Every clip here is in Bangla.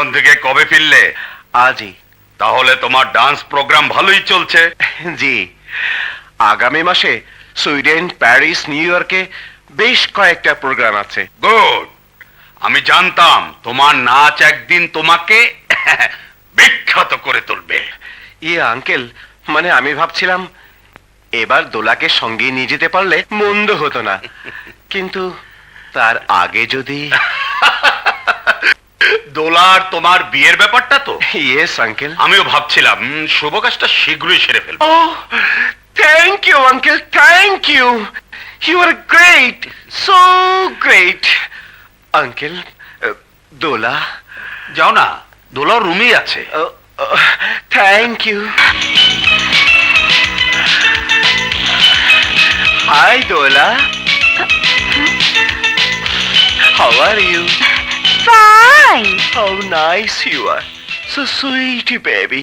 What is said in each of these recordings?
লন্ডন থেকে কবে ফিরলে? আজই। তাহলে তোমার ডান্স প্রোগ্রাম ভালোই চলছে। জি, আগামী মাসে সুইডেন, প্যারিস, নিউ ইয়র্কে বেশ কয়েকটা প্রোগ্রাম আছে। গুড। আমি জানতাম তোমার নাচ একদিন তোমাকে বিখ্যাত করে তুলবে। আঙ্কেল, মানে আমি ভাবছিলাম এবার দোলাকে সঙ্গে নিয়ে যেতে পারলে মন্দ হতো না, কিন্তু তার আগে যদি। দোলার তোমার বিয়ের ব্যাপারটা তো? Yes uncle. আমিও ভাবছিলাম শুভ কাজটা শীঘ্রই সেরে ফেলবো। Oh, thank you, Uncle. Thank you. You are great. So great. Uncle, Dola. যাও না, দোলার রুমেই আছে। Thank you. Hi, Dola. How are you? Fine. How nice you are. So sweet, baby.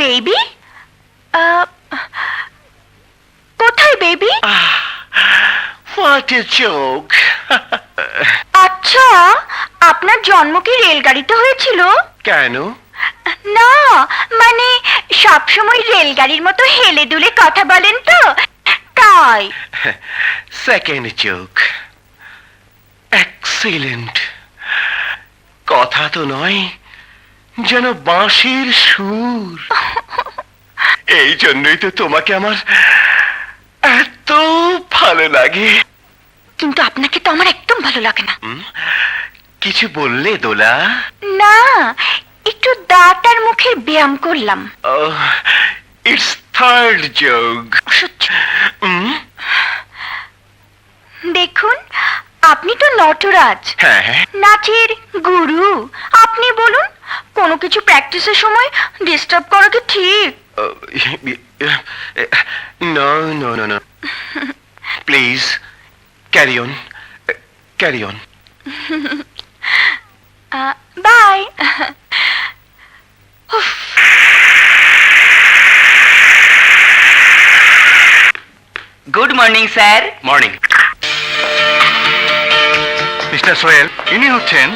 Baby? কোথায় বেবি? What a joke. আচ্ছা, আপনার জন্ম কি রেলগাড়িতে হয়েছিল? কেন? না, মানে সবসময় রেলগাড়ির মতো হেলে দুলে কথা বলেন তো, তাই। Second joke. Excellent. কথা তো নয়, যেন বাঁশির সুর। এই জন্যই তো তোমাকে আমার এত ভালো লাগে। কিন্তু আপনাকে তো আমার একদম ভালো লাগে না। কিছু বললে দোলা? না, একটু দাঁত আর মুখের ব্যায়াম করলাম। It's third joke. দেখুন, আপনি তো নটরাজ, হ্যাঁ হ্যাঁ। নাচের গুরু। আপনি বলুন, কোনো কিছু প্র্যাকটিসের সময় ডিস্টার্ব করা কি ঠিক? No, no, no, no. Please, carry on. Carry on. Bye. Good morning sir. Morning. Mister Sohel, ইনি হচ্ছেন?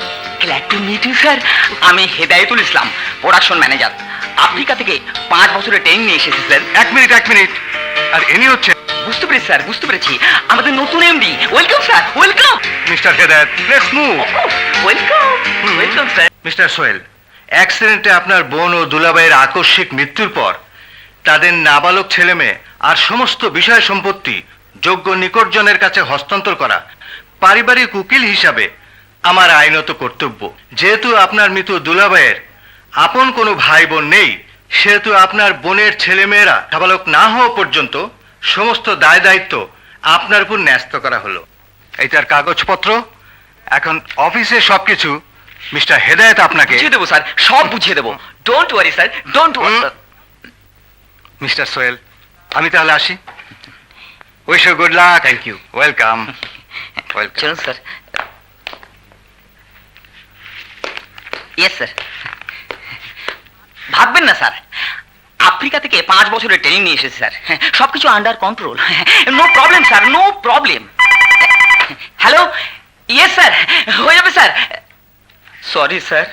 Glad to meet you sir. আমি Hedayetul Islam, production manager. Africa থেকে 5 বছরের ট্রেনিং নিয়ে এসেছি স্যার। এক মিনিট। আর ইনি হচ্ছেন? বুঝতে পেরেছি স্যার, বুঝতে পেরেছি। আমাদের নতুন MD. Welcome sir, welcome. Mister Hedayet, let's move. Welcome, welcome sir. Mister Sohel, অ্যাক্সিডেন্টে আপনার বোন ও দুলাভাইয়ের আকস্মিক মৃত্যুর পর তাদের নাবালক ছেলেমেয়ে আর সমস্ত বিষয় সম্পত্তি যোগ্য নিকটজনের কাছে হস্তান্তর করা পারিবারিক উকিল হিসাবে আমার আইনত কর্তব্য। যেহেতু আপনার মৃত দুলাভাইয়ের আপন কোনো ভাই বোন নেই, সেহেতু আপনার বোনের ছেলেমেয়েরা নাবালক না হওয়া পর্যন্ত সমস্ত দায় দায়িত্ব আপনার উপর ন্যস্ত করা হলো। এইটার কাগজপত্র, এখন অফিসে সবকিছু মিস্টার হেদায়েত আপনাকে বুঝিয়ে দেবো স্যার, সব বুঝিয়ে দেবো। Don't worry sir, don't worry. Mister Sohel, আমি তাহলে আসি। Wish you good luck. Thank you. Welcome. চলুন স্যার। Yes sir. ভাববেন না স্যার, আফ্রিকা থেকে 5 বছরের ট্রেনিং নিয়ে এসেছি স্যার। সবকিছু under control. No problem sir, no problem. Hello, yes sir, হয়ে যাবে স্যার। সরি স্যার,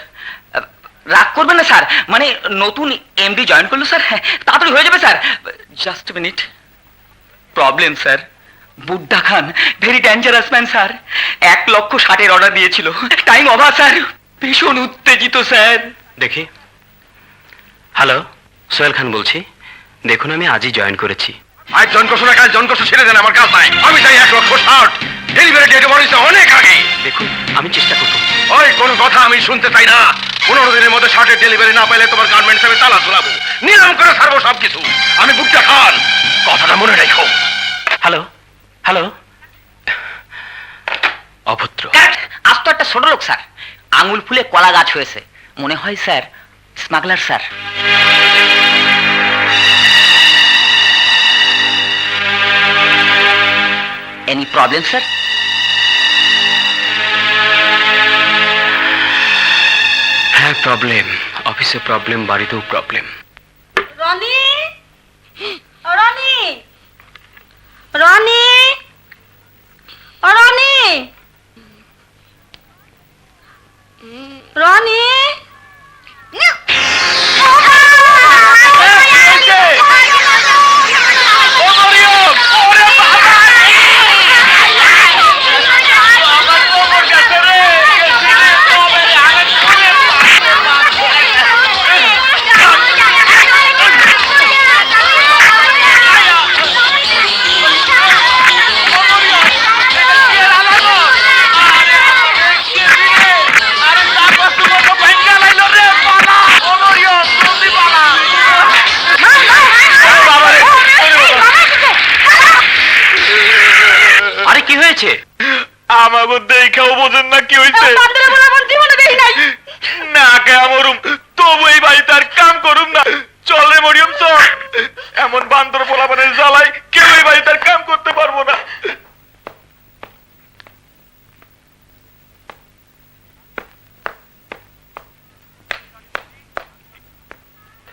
রাগ করবেন না স্যার, মানে নতুন এমডি জয়েন করলো স্যার, তাড়াতাড়ি হয়ে যাবে sir. Just minute. Problem sir, Budda Khan very dangerous man sir. 1,60,000 order দিয়েছিল, টাইম ওভার স্যার। ভীষণ উত্তেজিত স্যার। দেখি। হ্যালো, সোহেল খান বলছি। দেখুন, আমি আজই জয়েন করেছি। আজ জন করছো না, কাল জন করছো, ছেড়ে দেন, আমার কাজ নাই। আমি চাই 1,60,000। ডেলিভারি ডেট বলেছে অনেক আগে। দেখুন, আমি চেষ্টা করবো। ওই কোনো কথা আমি শুনতে চাই না। 15 দিনের মধ্যে শার্টের ডেলিভারি না পাইলে তোমার গার্মেন্টস আমি তালা ঝুলাবো, নিলাম করে ছাড়বো সবকিছু। আমি বুকটা খান, কথাটা মনে রেখো। Hello, hello. অভদ্র। আজ তো একটা ছোট লোক স্যার, আঙুল ফুলে কলা গাছ হয়েছে। মনে হয় sir smuggler sir. Any problem sir? হ্যাঁ, প্রবলেম। অফিসে প্রবলেম, বাড়িতেও প্রবলেম। রনি, রনি, রনি, রনি, রনি, হয়েছে? আমাকে দেখাও বোঝেন না কি হয়েছে? বান্দরে বলা আমার জীবনে দেখি নাই। না কে আমরুম, তবু এই বাড়িতে আর কাম করুম না। চল রে মরিয়ম চল। এমন বান্দর পোলাপানের জ্বালায় কেউ এই বাড়িতে আর কাম করতে পারবো না।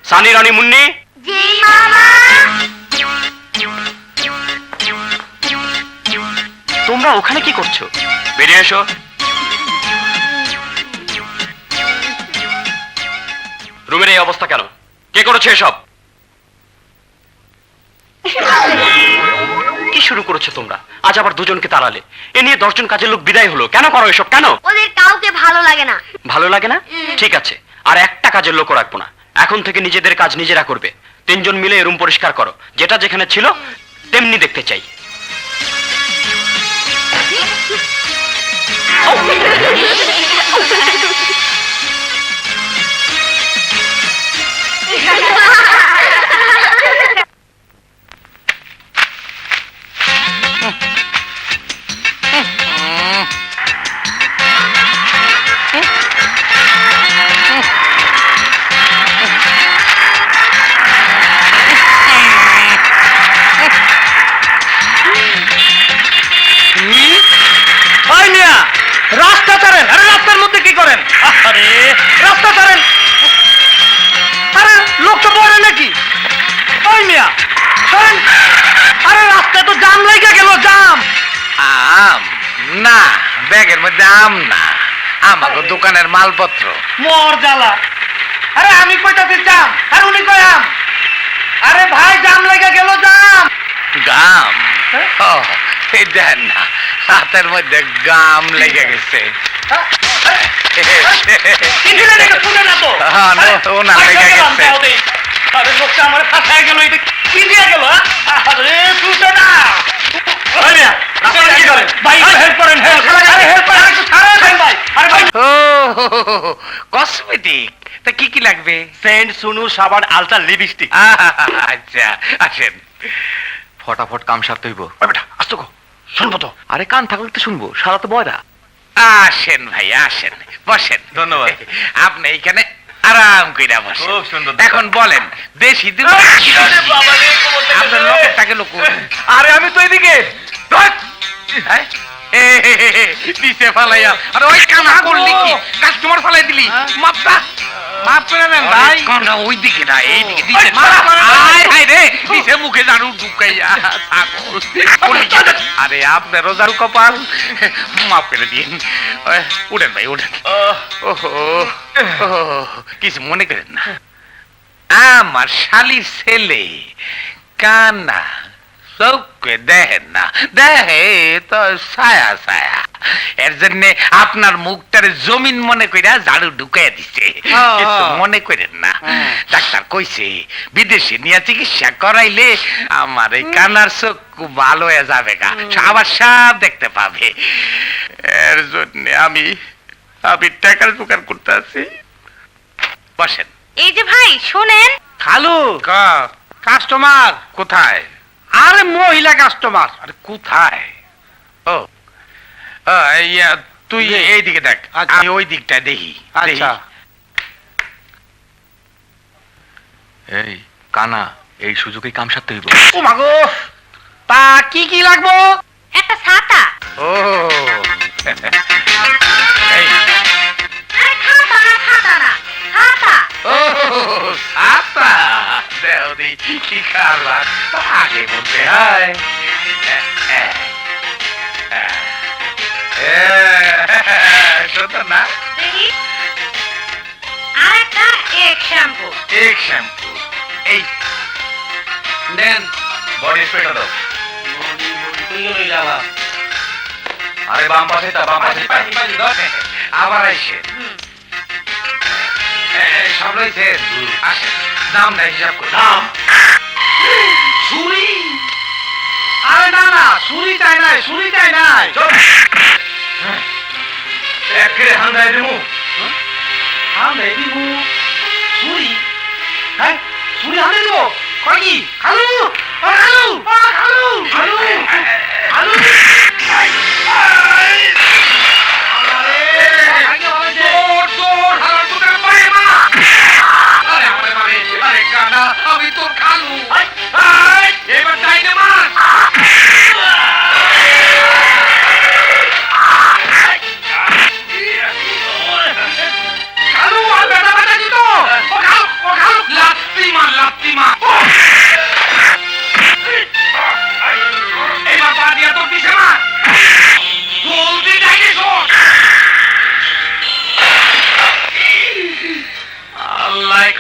সানি রানী মুন্নি, জি মামা। তোমরা ওখানে কি করছো? বেরিয়ে এসো। রুমের এই অবস্থা কেন? কে করেছে এসব? কি শুরু করেছো তোমরা? আজ আবার দুজনকে তাড়ালে। এ নিয়ে 10 জন কাজের লোক বিদায় হলো। কেন করো এসব? কেন ওদের কাউকে ভালো লাগে না। ভালো লাগে না? ঠিক আছে, আর একটা কাজের লোক রাখবো না। এখন থেকে নিজেদের কাজ নিজেরা করবে। 3 জন মিলে রুম পরিষ্কার করো। যেটা যেখানে ছিল তেমনি দেখতে চাই। রাস্তা ছাড়েন। আরে রাস্তার মধ্যে কি করেন? আরে রাস্তা ছাড়েন। আরে লোক তো বলে নাকি? ওই মিয়া সরেন। আরে রাস্তায় তো জাম লেগে গেল। জাম। আম না, ব্যাগের মধ্যে আম না, আমাকে দোকানের মালপত্র। মোর জ্বালা। আরে আমি কইতাছি জাম আর উনি কই আম। আরে ভাই জাম লেগে গেল। জাম। গাম? ও, এই দেন না, হাতের মধ্যে গাম লেগে গেছে। ইঞ্জিনে দেখে শুনে না তো। হ্যাঁ, ওনার লেগে গেছে। আরে লোকটা আমার ফাঁসায় গেল। এটা কি দিয়ে গেল? আরে শুনে না। ওই মিয়া রাস্তায় কি করেন? ভাই হেল্প করেন। হেল্প করেন। একটু ছাড়েন ভাই। আরে ভাই ও কসমেটিক, তা কি কি লাগবে? সেন্ট, সুনু, সাবান, আলট্রা, লিপস্টিক। আচ্ছা আসেন। ফটাফট কাম সারতে হইব। বেটা আসতো গো, শুনবো তো। আরে কান থাকলে তো শুনবো, সারা তো বয়রা। আসেন ভাই আসেন, বসেন। ধন্যবাদ। আপনি এখানে আরাম কইরা বসেন। খুব সুন্দর। এখন বলেন, দেশি দিন আপনার লোকের টাকে লোক। আরে আমি তো এদিকে। দিছে ফালাইয়া। আরে ওই কানা করলি কি? কাস্টমার ফালাই দিলি। মাপটা মাপ করে নেন ভাই। কানা ওই দিকে না, এই দিকে দিছে। আয় হায় রে, দিছে মুখে জারু ঢুকাইয়া। আরে আপনারও জারু কপাল। মাফ করে দিন। উঠেন ভাই উঠেন। ওহো, কিছু মনে করেন না। আমার শালির ছেলে কানা চৌকে দেখেন না, দেখে তো ছায়া ছায়া। এর জন্য আপনার মুখটার জমিন মনে কইরা ঝাড়ু ঢুকাইয়া দিছে। কিছু মনে করেন না। ডাক্তার কইছে বিদেশে নিয়ে চিকিৎসা করাইলে আমার এই কানার চোখ খুব ভালো হয়ে যাবে গা, আবার সব দেখতে পাবে। এর জন্য আমি টাকার জোগাড় করতে আছি। বসেন। এই যে ভাই শোনেন। খালু কাস্টমার কোথায়? আরে মহিলা কাস্টমার। আরে কোথায়? ও ইয়া, তুই এইদিকে দেখ, আচ্ছা। আমি ওই দিকটা দেখি। আচ্ছা। এই কানা, এই সুযোগে কাম সারতে হইব। ও মাগো, তা কি কি লাগবো? একটা ছাতা। ও এই, আরে খাতা না, খাতা না, ছাতা। ও ছাতা। দেও দি কি কারবার, আগে বলতে হয়। শোনো না, দেখি। আরেকটা এক শ্যাম্পু। এক শ্যাম্পু। এই নেন, বডি স্প্রেটা দাও। আরে বাম পাশে তা, বাম পাশে। আবার আইসে সব রয়েছে। আসেন, দামটা হিসাব করে। দাম? ছুরি? আরে না না, ছুরি চাই নাই, ছুরি চাই নাই। একে হান্দাই দিমু। হামে দিমু ছুরি? হ্যাঁ, ছুরি হামে দিব? কয় কি? খালু! খালু! খালু! খালু! খালু!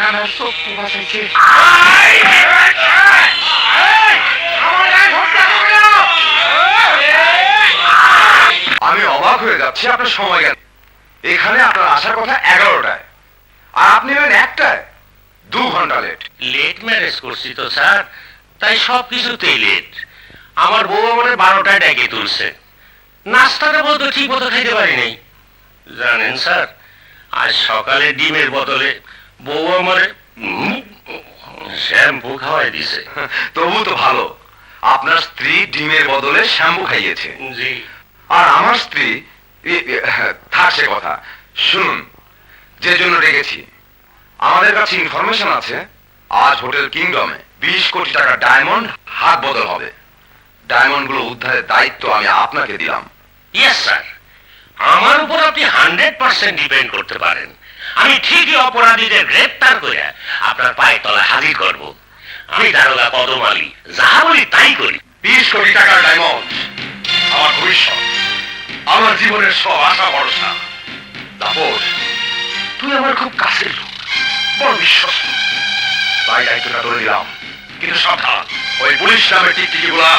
কানার শক্তি বাঁচাইছে। আমি অবাক হয়ে যাচ্ছি আপনার সময় জ্ঞান। এখানে আপনার আসার কথা 11টায়, আর আপনি এলেন 1টায়। 2 ঘন্টা লেট। লেট ম্যারেজ করছি তো স্যার, তাই সব কিছুতেই লেট। আমার বউ আমার 12টায় ডেকে তুলছে। নাস্তাটা বলতো ঠিক মতো খাইতে পারি নাই। জানেন স্যার, আজ সকালে ডিমের বদলে বউ আমার শ্যাম্পু খাওয়াই দিছে। তবু তো ভালো, আপনার স্ত্রী ডিমের বদলে শ্যাম্পু খাইয়েছে। জি। আর আমার স্ত্রী থাক সে কথা। শুনুন, যে জন্য ডেকেছি, আমাদের কাছে ইনফরমেশন আছে আজ হোটেল কিংডমে 20 কোটি টাকা ডায়মন্ড হাত বদল হবে। ডায়মন্ড গুলো উদ্ধারের দায়িত্ব আমি আপনাকে দিলাম। ইয়েস স্যার, আমার উপর আপনি 100% ডিপেন্ড করতে পারেন। আমি ঠিকই অপরাধীদের গ্রেপ্তার করে আপনার পায়ে তলায় হাজির করব। আমি দারোগা কদম আলী, যা বলি তাই করি। 20 কোটি টাকার ডায়মন্ড আমার ভবিষ্যৎ, আমার জীবনের সব আশা ভরসা। তাপস, তুই আমার খুব কাছের লোক, বড় বিশ্বাস, তাই দায়িত্বটা ধরে দিলাম। কিন্তু সাবধান, ওই পুলিশ নামের টিকটিকি গুলা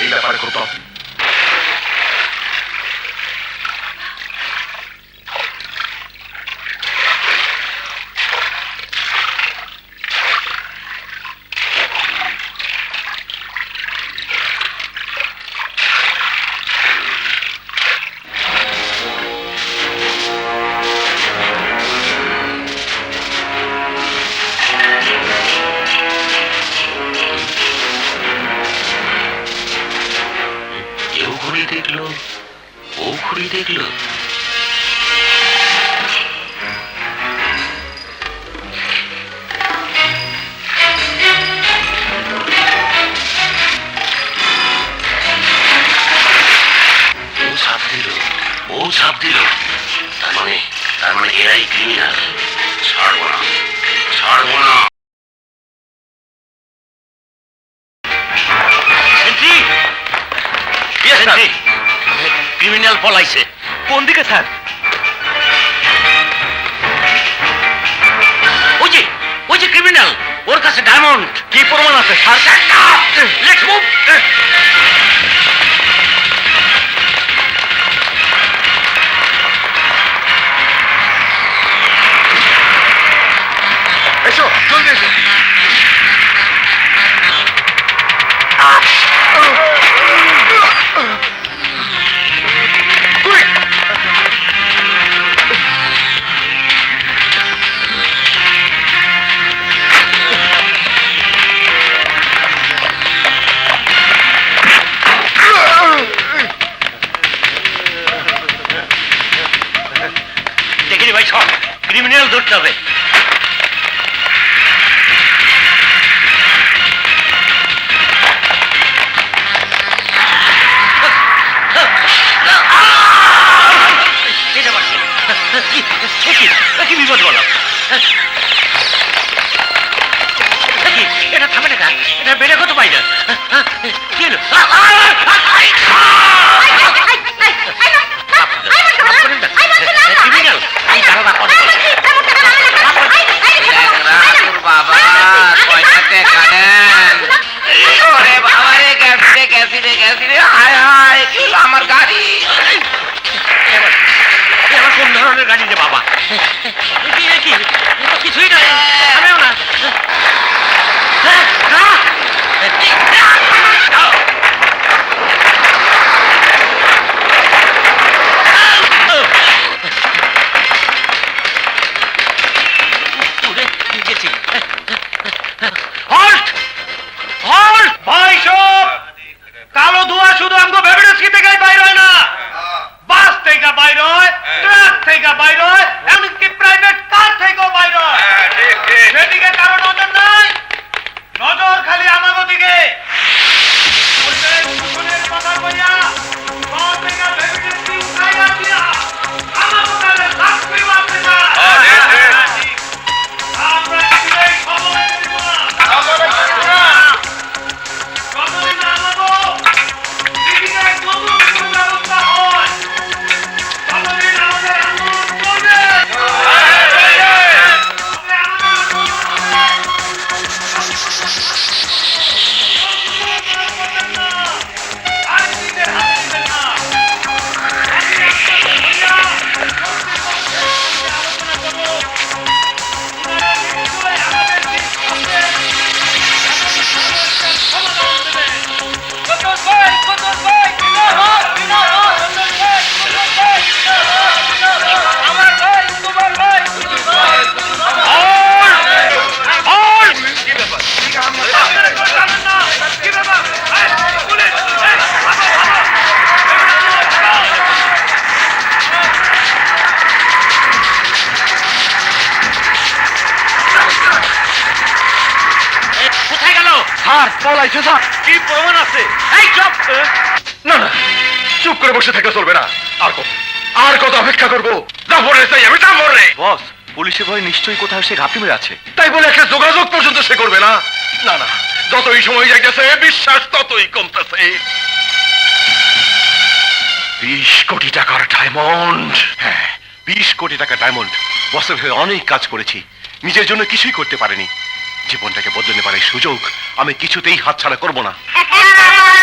এই ব্যাপারে খুব কেউ ঘুরি দেখলো, ও ঘুরি দেখলো। ও ছাপ দিল, ও ছাপ দিল। তার মানে এরাই ক্রিমিনাল। ছাড়বো না, ছাড়বো না। ক্রিমিনাল পলাইছে। কোন দিকে স্যার? ওই যে ক্রিমিনাল, ওর কাছে ডায়মন্ড। কি প্রমাণ আছে স্যার? Let's move. এসো, জলদি এসো। দেখিনি ভাই, সব ক্রিমিনাল ধরতে হবে। কি বিপদ বললাম? এটা থামে না, এটা বেড়ে কত পাই না। কি হলো? ক্রিমিনাল, আমি দারোগা কদম আলী। বাবা কয়টা টাকা দেন? ওরে বাবা রে, গেছি রে, হায় হায়, কি হলো আমার গাড়ি? আমার কোন ধরনের গাড়ি রে বাবা? কি কিছুই নাই, থামেও না। কালো ধোঁয়া শুধু আমগো বেবেরেস্কি থেকে বাইর হয় না, বাস থেকে বাইর হয়, ট্রাক থেকে বাইর হয়, এমনকি প্রাইভেট কার থেকেও বাইর হয়। স্যার পলাইছে স্যার। কি প্রমাণ আছে? এই চুপ! না না, চুপ করে বসে থাকলে চলবে না। আর কত অপেক্ষা করবো? জাফরে চাই আমি, জাফরে। বস, পুলিশের ভয় নিশ্চয়ই কোথাও সে ঘাপটি মেরে আছে। তাই বলে একটা যোগাযোগ পর্যন্ত সে করবে না। না না, যতই সময় যাইতেছে বিশ্বাস ততই কমতেছে। 20 কোটি টাকার ডায়মন্ড। হ্যাঁ, 20 কোটি টাকা ডায়মন্ড। বসের হয়ে অনেক কাজ করেছি, নিজের জন্য কিছুই করতে পারিনি। জীবনটাকে বদলে পারে সুযোগ আমি কিছুতেই হাতছাড়া করব না।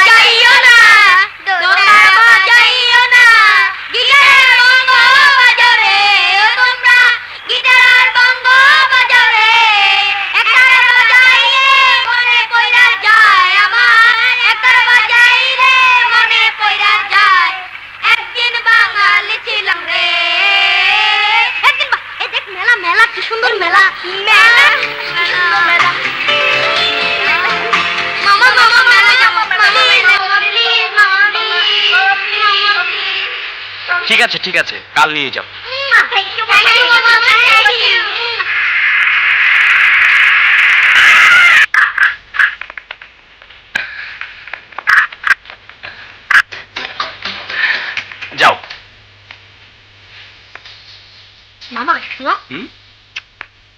যাইও না, দোলা বাজাইও না, গিটারের বঙ্গ বাজারে, ও তোমরা গিটারের বঙ্গ বাজারে, একটারে বাজাইলে মনে পইরা যায় আমার, একটারে বাজাইলে মনে পইরা যায়। একদিন বাঙালি ছিলাম রে, একদিন এই দেখ মেলা মেলা কি সুন্দর মেলা, মেলা কি সুন্দর মেলা। মামা মামা মেলা যাবো, মামা প্লিজ মামা প্লিজ। ঠিক আছে ঠিক আছে, কাল নিয়ে যাও। Thank you, Mama. Thank you. যাও। মামা শোনো,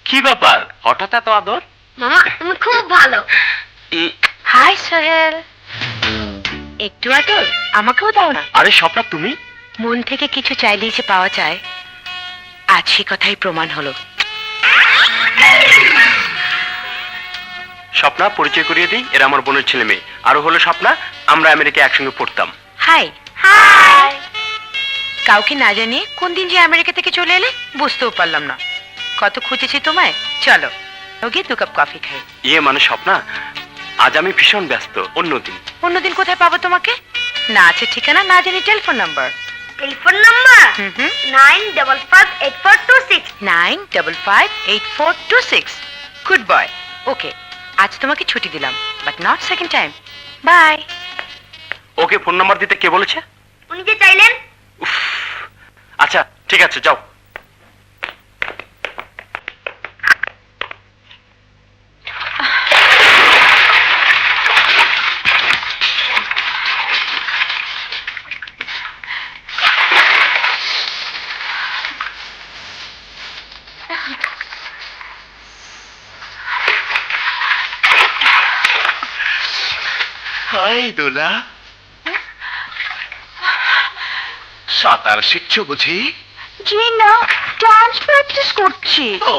কি ব্যাপার, হঠাৎ এত আদর? মামা তুমি খুব ভালো। হাই সোহেল, একটু আদর আমাকেও দাও না। আরে স্বপ্না, তুমি? মন থেকে কিছু চাইলেই যে পাওয়া যায়, আজ সে কথাই প্রমাণ হলো। স্বপ্না, পরিচয় করিয়ে দিই, এরা আমার বোনের ছেলে মেয়ে। আরো হলো স্বপ্না, আমরা আমেরিকা একসঙ্গে পড়তাম। High high. কাউকে না জানিয়ে কোন দিন যে আমেরিকা থেকে চলে এলে বুঝতেও পারলাম না। কত খুঁজেছি তোমায়। চলো ওকে 2 কাপ কফি খাই। ইয়ে মানে স্বপ্না, আজ আমি ভীষণ ব্যস্ত, অন্যদিন। অন্যদিন কোথায় পাবো তোমাকে? না আছে ঠিকানা, না জানি telephone number. Telephone number 9558426 9558426। Good boy. Okay, আজ তোমাকে ছুটি দিলাম, but not second time. Bye. Okay phone number দিতে কে বলেছে? উনি যে চাইলেন। উফ, আচ্ছা ঠিক আছে, যাও। হাই দোলা, সাঁতার শিখছো বুঝি? জি না, ডান্স প্র্যাকটিস করছি। ও,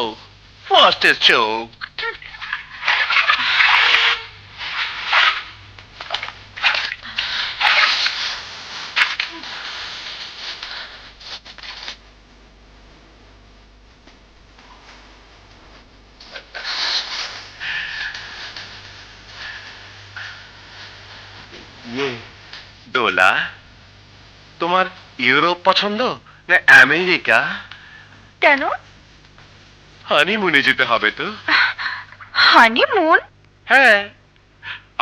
ফার্স্ট চোখ। দোলা, তোমার ইউরোপ পছন্দ না আমেরিকা? কেন? হানিমুনে যেতে হবে তো। হানিমুন? হ্যাঁ,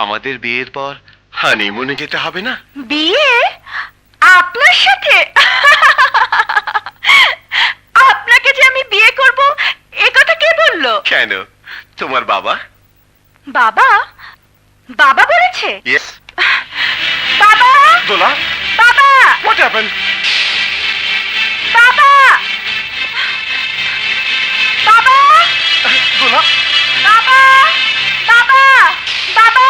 আমাদের বিয়ের পর হানিমুনে যেতে হবে না? বিয়ে? আপনার সাথে? আপনাকে যে আমি বিয়ে করব এ কথা কে বললো? কেন, তোমার বাবা? বাবা? বাবা বলেছে? ইয়েস। বাবা! দোলা, বাবা! what happened? বাবা! বাবা! দোলা, বাবা! বাবা! বাবা!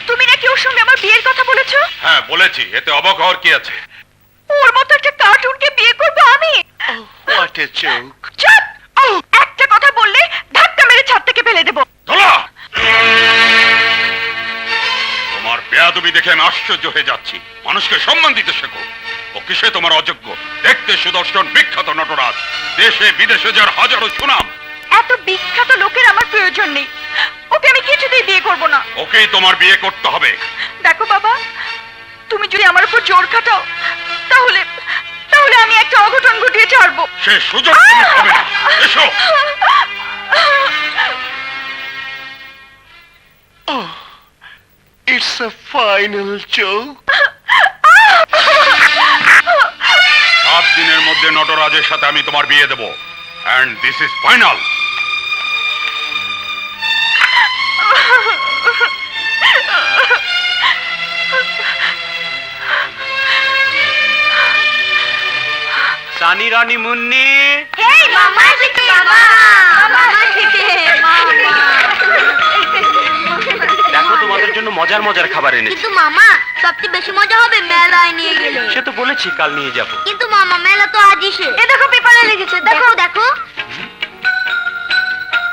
তুমি নাকি ওর সঙ্গে আমার বিয়ের কথা বলেছো? হ্যাঁ বলেছি, এতে অবাক হওয়ার কি আছে? ওর মতো একটা কার্টুনকে বিয়ে করবো আমি? what a joke. চুপ! একটা কথা বললে ধাক্কা মেরে ছাদ থেকে ফেলে দেবো। ধরা! তোমার বেয়াদবি দেখে আমি আশ্চর্য হয়ে যাচ্ছি। মানুষকে সম্মান দিতে শেখো। ও কিসে তোমার অযোগ্য? দেখতে সুদর্শন, বিখ্যাত নটরাজ, দেশে বিদেশে যার হাজারো সুনাম। এত বিখ্যাত লোকের আমার প্রয়োজন নেই। ওকে আমি কিছুতেই বিয়ে করব না। ওকেই তোমার বিয়ে করতে হবে। দেখো বাবা, তুমি যদি আমার উপর জোর খাটাও তাহলে তাহলে আমি একটা অঘটন ঘটিয়ে ছাড়বো। সে সুযোগ তুমি পাবে না। এসো। Oh, it's a final joke. 7 দিনের মধ্যে নটরাজের সাথে আমি তোমার বিয়ে দেব। And this is final. রানী রানী মুন্নি, হেই মামা এসেছে মামা মামা এসেছে মামা দেখো তোমাদের জন্য মজার মজার খাবার এনেছি। কিন্তু মামা সবচেয়ে বেশি মজা হবে মেলায় নিয়ে গেলে। সে তো বলেছি কাল নিয়ে যাব। কিন্তু মামা মেলা তো আজই শেষ। এ দেখো পেপারে লিখেছে, দেখো দেখো।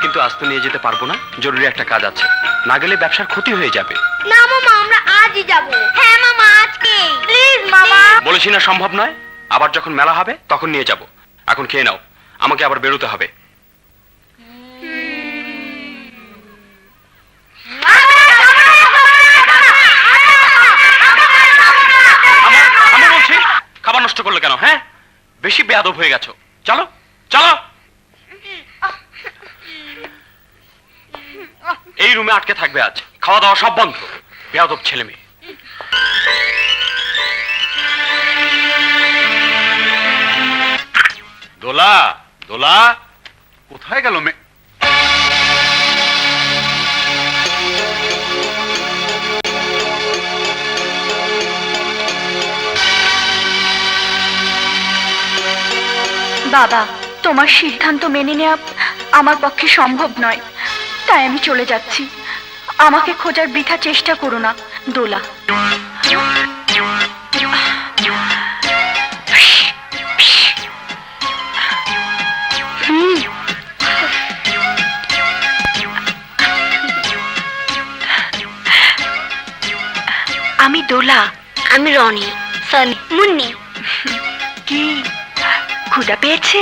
কিন্তু আজ তো নিয়ে যেতে পারবো না, জরুরি একটা কাজ আছে, না গেলে ব্যবসার ক্ষতি হয়ে যাবে। না মামা আমরা আজই যাব। হ্যাঁ মামা আজকে প্লিজ মামা। বলেছি না সম্ভব নয়, আবার যখন মেলা হবে তখন নিয়ে যাব। এখন খেয়ে নাও, আমাকে আবার বেরোতে হবে। আমি বলছি খাবার নষ্ট করলে কেন? হ্যাঁ, বেশি বেয়াদব হয়ে গেছো। চলো চলো, এই রুমে আটকে থাকবে আজ, খাওয়া দাওয়া সব বন্ধ। বেয়াদব ছেলে মেয়ে। দোলা দোলা, কোথায় গেল মেয়ে? বাবা, তোমার সিদ্ধান্ত মেনে নেওয়া আমার পক্ষে সম্ভব নয়, তাই আমি চলে যাচ্ছি। আমাকে খোঁজার বৃথা চেষ্টা করো না, দোলা। আমি দোলা। আমি রনি, সানি, মুন্নি। কি ক্ষুধা পেয়েছে?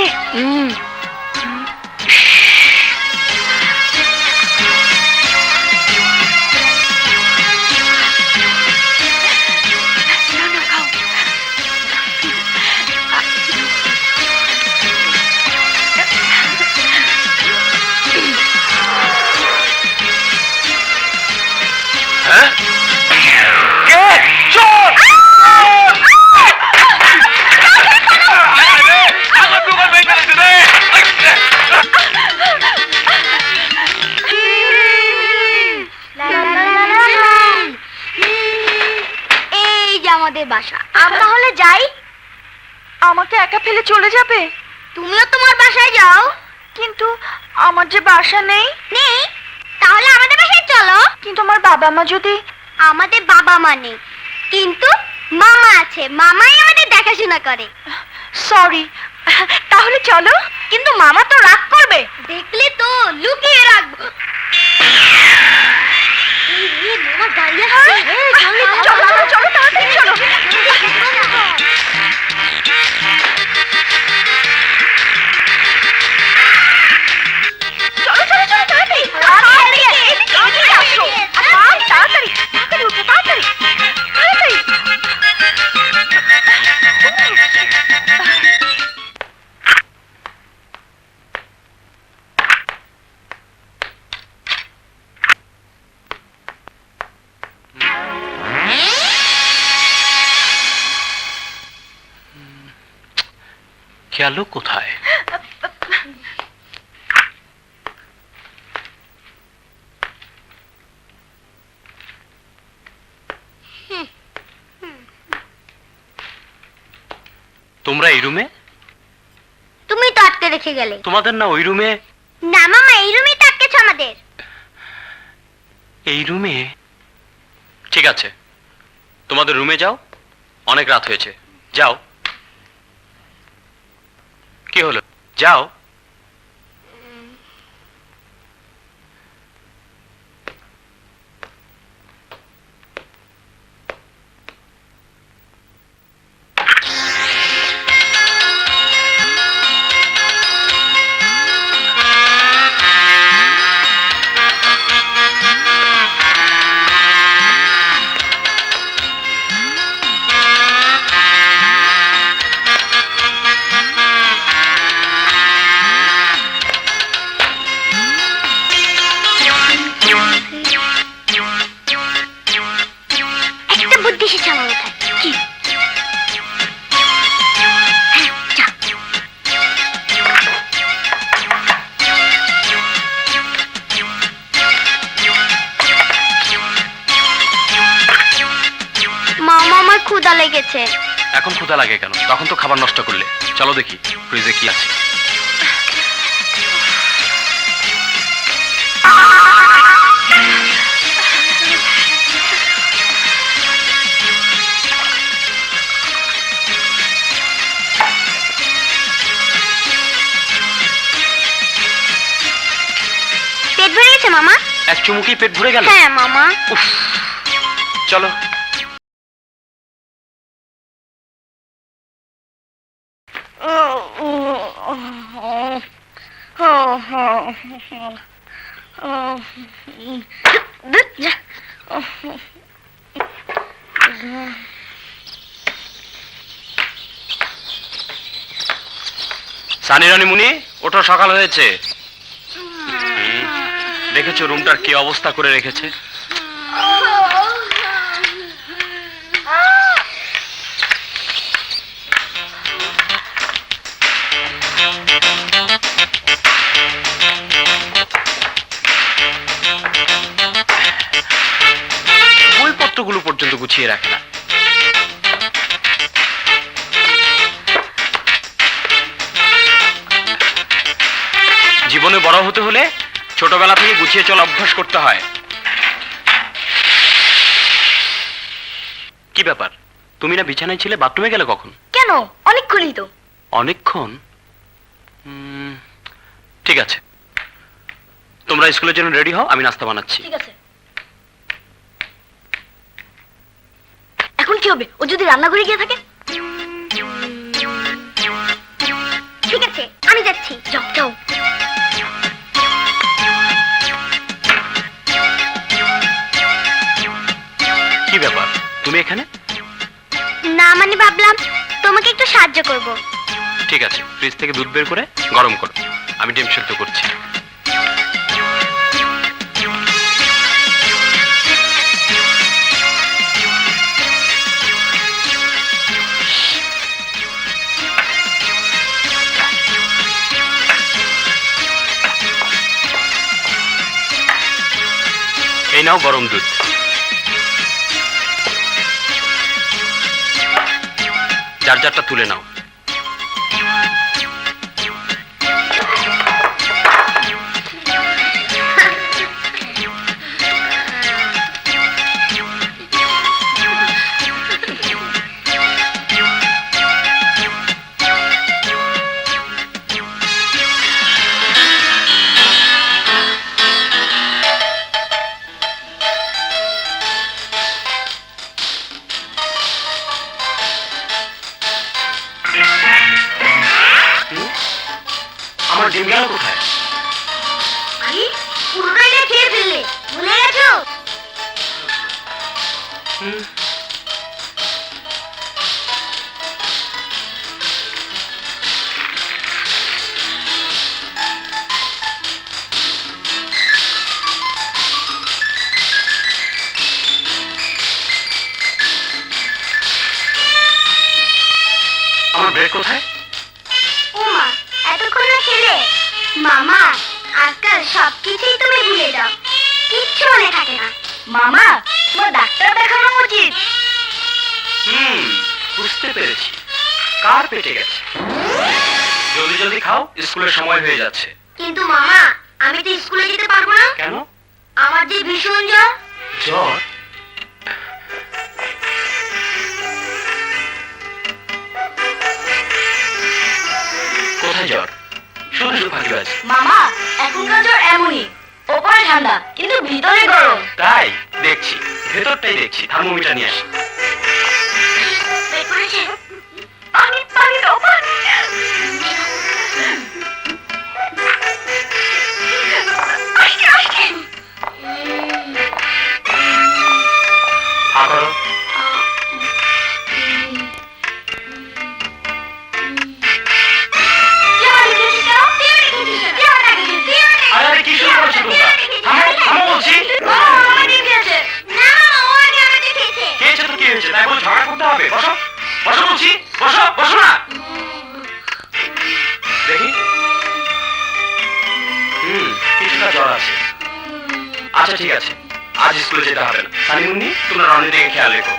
আমাদের বাসা, আমরা হলে যাই। আমাকে একা ফেলে চলে যাবে? তুমিও তোমার বাসায় যাও। কিন্তু আমার যে বাসা নেই। নেই? তাহলে আমাদের বাসায় চলো। কিন্তু আমার বাবা মা যদি। আমাদের বাবা মা নেই, কিন্তু মামা আছে, মামাই আমাদের দেখাশোনা করে। সরি, তাহলে চলো। কিন্তু মামা তো রাগ করবে। দেখলে তো লুকিয়ে রাখবো। মামা দাঁড়িয়ে আছে। চলো চলো চলো, তাড়াতাড়ি চলো। চলো চলো চলো, তাড়াতাড়ি তাড়াতাড়ি আসো। তাড়াতাড়ি তাড়াতাড়ি উঠো, তাড়াতাড়ি তাড়াতাড়ি। গেল কোথায়? তোমরা এই রুমে? তুমি তো আটকে রেখে গেলে। তোমাদের না ওই রুমে? না মামা, এই রুমেই তো আটকেছে আমাদের। এই রুমে? ঠিক আছে, তোমাদের রুমে যাও, অনেক রাত হয়েছে, যাও। কি হলো? যাও। ক্ষুধা লেগেছে। এখন ক্ষুধা লাগে কেন? তখন তো খাবার নষ্ট করলে। চলো দেখি ফ্রিজে কি আছে। পেট ভরে গেছে মামা? এক চুমুকি পেট ভরে গেল? হ্যাঁ মামা। উফ, চলো। সানি রানী মুনি, ওঠো, সকাল হয়েছে। দেখেছো রুমটার কি অবস্থা করে রেখেছে? বইপত্রগুলো পর্যন্ত গুছিয়ে রাখে না। জীবনে বড় হতে হলে ছোটবেলা থেকে গুছিয়ে চলা অভ্যাস করতে হয়। কি ব্যাপার, তুমি না বিছানায় ছিলে, বাথরুমে গেলে কখন? কেন? অনেকক্ষণই তো। অনেকক্ষণ? ঠিক আছে, তোমরা স্কুলের জন্য রেডি হও, আমি নাস্তা বানাচ্ছি। ঠিক আছে। এখন কি হবে? ও যদি রান্নাঘরে গিয়ে থাকে? ঠিক আছে, আমি যাচ্ছি। যাও যাও। কি ব্যাপার, তুমি এখানে? না মানে ভাবলাম তোমাকে একটু সাহায্য করব। ঠিক আছে, ফ্রিজ থেকে দুধ বের করে গরম করো, আমি ডিম সেদ্ধ করছি। এই নাও গরম দুধ। চার্জারটা তুলে নাও। আমার ডিম গেল কোথায়? আরে পুরোটাই না খেয়ে ফেললে, ভুলে গেছো? আমার ব্রেড কোথায়? ও মা, এতক্ষণ না খেলে? মামা, আজকাল সবকিছুই তুমি ভুলে যাও, কিচ্ছু মনে থাকে না। মামা, তোমার ডাক্তার দেখানো উচিত। বুঝতে পেরেছি, কার পেটে গেছে। জলদি জলদি খাও, স্কুলের সময় হয়ে যাচ্ছে। কিন্তু মামা, আমি তো স্কুলে যেতে পারবো না। কেন? আমার যে ভীষণ জ্বর। জ্বর? কোথায় জ্বর? শুধু শুধু ফাঁকিবাজ। মামা, এখনকার জ্বর এমনই, ওপরে ঠান্ডা কিন্তু ভিতরে গরম। তাই দেখছি, ভেতরটাই দেখছি। থার্মোমিটার নিয়ে আসি। পেট করেছে? পানি পানি দাও, পানি। আস্তে আস্তে। হা করো। আরে আরে, কি শুরু করছো তোমরা? থামো থামো বলছি। খেয়েছে তো কি হয়েছে, তাই বলে ঝগড়া করতে হবে? বসো বসো বলছি, বসো বসো না। দেখি, কিছুটা জ্বর আছে। আচ্ছা ঠিক আছে, আজ স্কুলে যেতে হবে না। সানি মুন্নি, তোমরা রনির দিকে খেয়াল রেখো,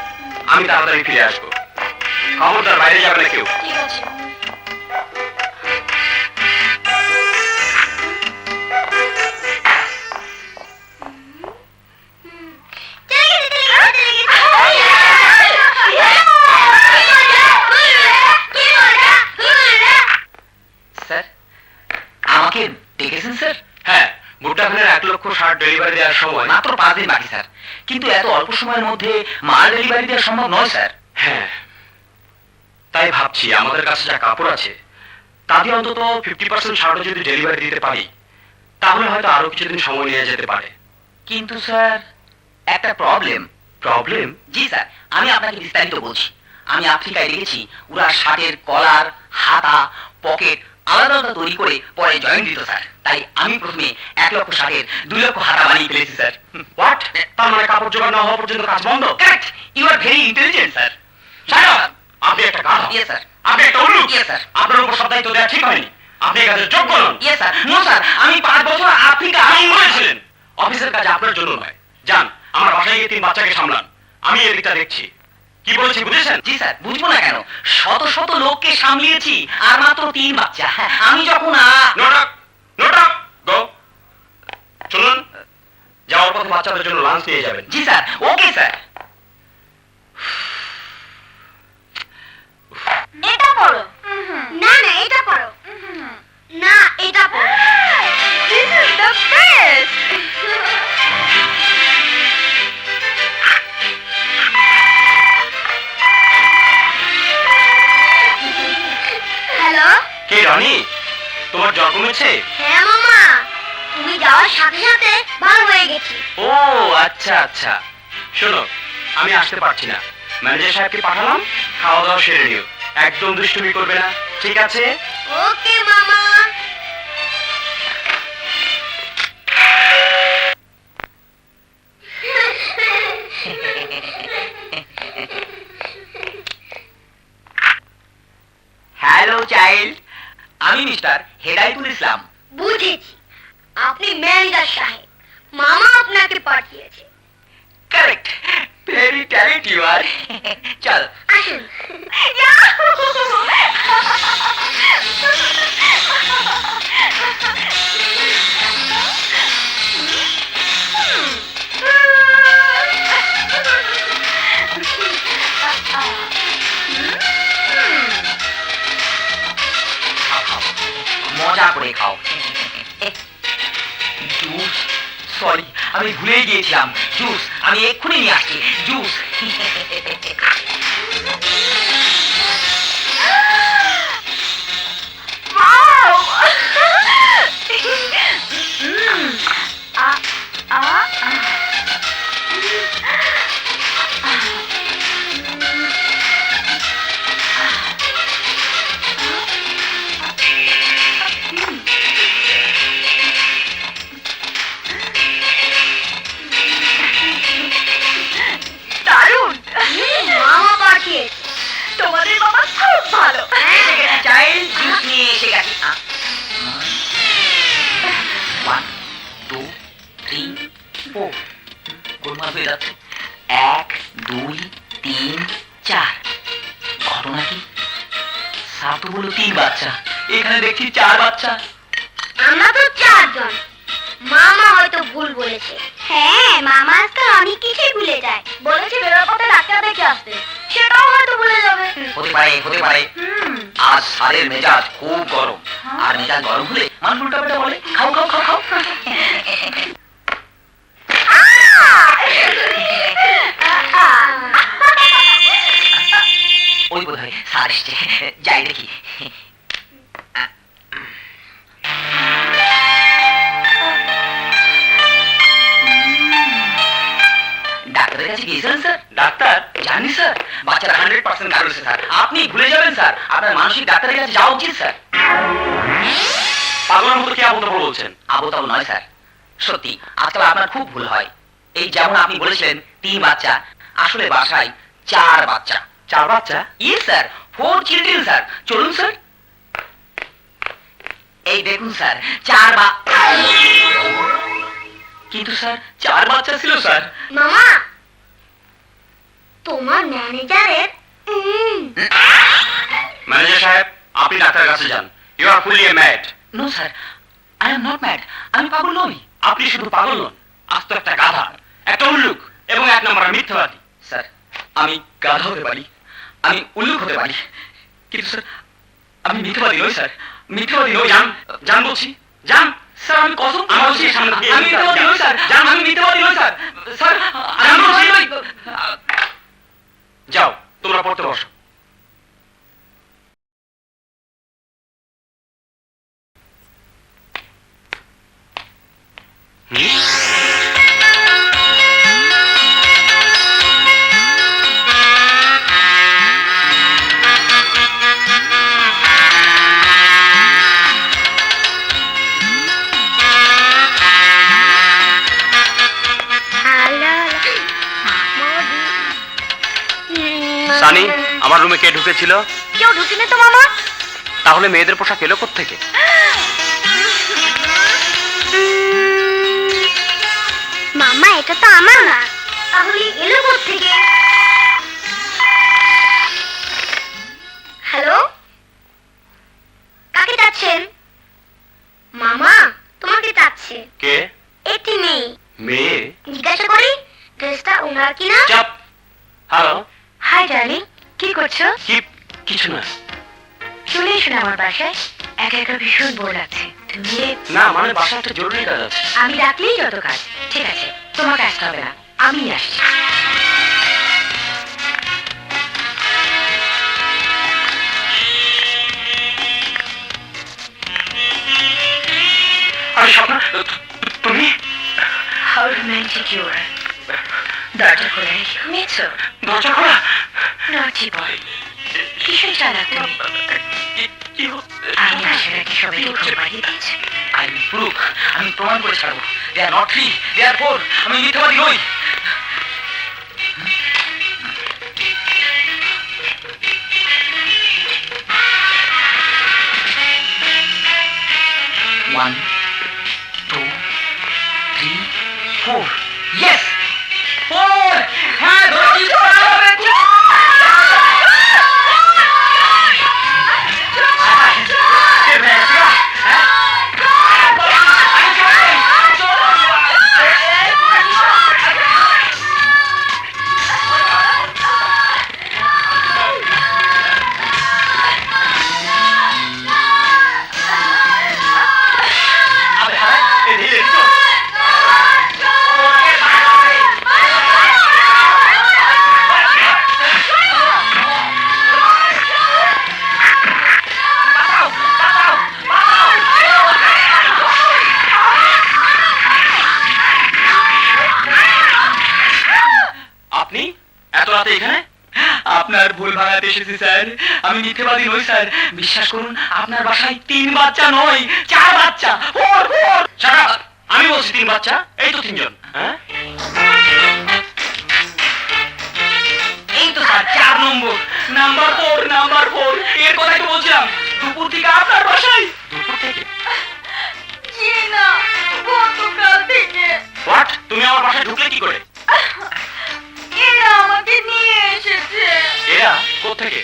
আমি তাড়াতাড়ি ফিরে আসবো। খবরদার বাইরে যাবে না কেউ। ঠিক আছে। স্যার আমাকে ডেকেছেন স্যার? হ্যাঁ, ভুট্টা খানের 1,60,000 ডেলিভারি দেওয়ার সময় মাত্র 5 দিন বাকি স্যার, কিন্তু এত অল্প সময়ের মধ্যে মাল ডেলিভারি দেওয়া সম্ভব নয় স্যার। হ্যাঁ, তাই ভাবছি আমাদের কাছে যা কাপড় আছে তা দিয়ে অন্তত 50% ছাড়ও যদি ডেলিভারি দিতে পারি তাহলে হয়তো আরো কিছুদিন সময় নিয়ে যেতে পারে। কিন্তু স্যার একটা প্রবলেম। প্রবলেম? জি স্যার, আমি আপনাকে বিস্তারিত বলছি। আমি আফ্রিকায় দেখেছি ওরা শার্টের কলার, হাতা, পকেট আলাদা আলাদা তৈরি করে পরে জয়েন্ট দিত স্যার। তাই আমি প্রথমে 1 লক্ষ শার্টের 2 লক্ষ হাতা বানিয়ে ফেলেছি স্যার। হোয়াট? তার মানে কাপড় জোগাড় না হওয়া পর্যন্ত কাজ বন্ধ? Correct, you are very intelligent sir. আপনি একটা গাধা। Yes sir. আপনি একটা উল্লুক। Yes sir. আপনার উপর সব দায়িত্ব দেওয়া ঠিক হয়নি। আপনি এই কাজের যোগ্য নন। Yes sir. নো স্যার, আমি 5 বছর আফ্রিকা বলেছিলেন অফিসের কাজ আপনার জন্য নয়। যান আমার বাসায় গিয়ে 3 বাচ্চাকে সামলান, আমি এদিকটা দেখছি। কি বলেছি বুঝেছেন? জি স্যার, বুঝবো না কেন? শত শত লোককে সামলিয়েছি আর মাত্র 3 বাচ্চা। আমি যখন নোটক নোটক গো। শুনুন, যাওয়ার পথে বাচ্চাদের জন্য লাঞ্চ নিয়ে যাবেন। জি স্যার, ওকে স্যার। এটা পড়ো। না না এটা পড়ো। না এটা পড়ো। This is the best. Hello. কে রনি? তোমার জ্বর কমেছে? হ্যাঁ মামা, তুমি যাওয়ার সাথে সাথে ভালো হয়ে গেছি। ও আচ্ছা আচ্ছা। শোনো, আমি আসতে পারছি না। ম্যানেজার সাহেবকে পাঠালাম, খাওয়া দাওয়া সেরে নিও। একদম দুষ্টুমি করবে না, ঠিক আছে? ওকে মামা। হ্যালো চাইল্ড, আমি মিস্টার হেদায়েতুল ইসলাম। বুঝেছি, আপনি ম্যানেজার সাহেব। মামা আপনাকে পাঠিয়েছে। Correct, very talent you are. চল আসুন। মজা করে খাও। জুস, সরি আমি ভুলে গিয়েছিলাম। জুস আমি এক্ষুনি নিয়ে আসছি। জুস। দারুণ, মামা পাঠিয়েছে। তোমাদের বাবা খুব ভালো। চাইল্ড জুস নিয়ে এসে গেছি। 1 2 3 4 গোলমাল হয়ে যাচ্ছে। 1 2 3 4। ঘটনা কি? সাতু বলো 3 বাচ্চা, এখানে দেখছি 4 বাচ্চা। আমরা তো 4 জন। মামা হয়তো ভুল বলেছে। হ্যাঁ, মামা আজকাল অনেক কিছুই ভুলে যায়। বলেছে বেরোর পথে ডাক্তার দেখে আসতে, সেটাও হয়তো ভুলে যাবে। হতে পারে, হতে পারে। আজ সারের মেজাজ খুব গরম, আর মেজাজ গরম হলে মানুষ উল্টাপাল্টা বলে। খাও খাও খাও খাও। ওই বোধ হয় সার এসছে, যাই দেখি। ডাক্তারের কাছে গিয়েছিলেন স্যার? ডাক্তার? জানি স্যার, বাচ্চারা 100% কারণ স্যার। আপনি ভুলে যাবেন স্যার, আপনার মানসিক ডাক্তারের কাছে যাওয়া উচিত স্যার। পাগলের মতো কি আবল বলছেন? আবতাবল নয় স্যার, সত্যি আজকাল আপনার খুব ভুল হয়। এই যেমন আপনি বলেছিলেন 3 বাচ্চা, আসলে বাসায় 4 বাচ্চা। 4 বাচ্চা? Yes sir, 4 children sir. চলুন স্যার, এই দেখুন স্যার, 4 কিন্তু স্যার 4 বাচ্চা ছিল স্যার। মামা, তোমার ম্যানেজারের ম্যানেজার সাহেব, আপনি ডাক্তারের কাছে যান। You are fully mad. No sir, I am not mad. আমি পাগল নই। আপনি শুধু পাগল নন, আস্ত একটা গাধা, একটা উল্লুক এবং এক নম্বর মিথ্যাবাদী। স্যার, আমি গাধা হতে পারি, আমি উল্লুক হতে পারি, কিন্তু স্যার আমি মিথ্যাবাদী নই স্যার। মিথ্যাবাদী নই। যান, যান বলছি, যান। স্যার আমি কসম আমার বলছি, সামনে দিয়ে আমি মিথ্যাবাদী নই স্যার। যান। আমি মিথ্যাবাদী নই স্যার। স্যার আমি যান বলছি। মিথ্যাবাদী নই। যাও, তোমরা পড়তে বসো। সানি, আমার রুমে কে ঢুকেছিল? কেউ ঢুকিনি তো মামা। তাহলে মেয়েদের পোশাক এলো কোত্থেকে? মামা এটা তো আমার না, তাহলে এলো কোত্থেকে? হ্যালো, কাকে চাচ্ছেন? মামা তোমাকে চাচ্ছে। কে? এটি মেয়ে। মেয়ে? জিজ্ঞাসা করি ড্রেসটা ওনার কিনা? চাপ। হ্যালো। হাই ডার্লিং, কি করছো? কি? কিছু না। চলে এসো না আমার বাসায়, একা একা ভীষণ বোর লাগছে। তুমি না, মানে বাসায় একটা জরুরি কাজ আছে। আমি ডাকলেই যত কাজ। ঠিক আছে, তোমাকে আসতে হবে না, আমি আসছি। আরে স্বপ্না, তুমি? How romantic you are. দরজা খোলা রেখে ঘুমিয়েছো? দরজা খোলা? নটি বয়, ভীষণ চালাক তুমি। কি হচ্ছে? আমি আসার আগে সবাইকে খবর পাঠিয়ে দিয়েছি। আই উইল প্রুভ, আমি প্রমাণ করে ছাড়বো। They are not three, they are four. আমি মিথ্যাবাদী নই। One, two, three, four. Yes, four. হ্যাঁ, ধরেছি। আপনি এত রাতে এখানে? আপনার ভুল ভাঙাতে এসেছি স্যার। আমি মিথ্যাবাদী নই স্যার। বিশ্বাস করুন, আপনার বাসায় 3 বাচ্চা নয়, 4 বাচ্চা। Four, four. Shut up! আমি বলছি 3 বাচ্চা, এই তো 3 জন। হ্যাঁ, এই তো স্যার 4 নম্বর। Number 4, number 4। এর কথাই তো বলছিলাম। দুপুর থেকে আপনার বাসায়। দুপুর থেকে? জি না, গতকাল থেকে হোয়াট? তুমি আমার বাসায় ঢুকলে কি করে? এরা আমাকে নিয়ে এসেছে। এরা কোত্থেকে?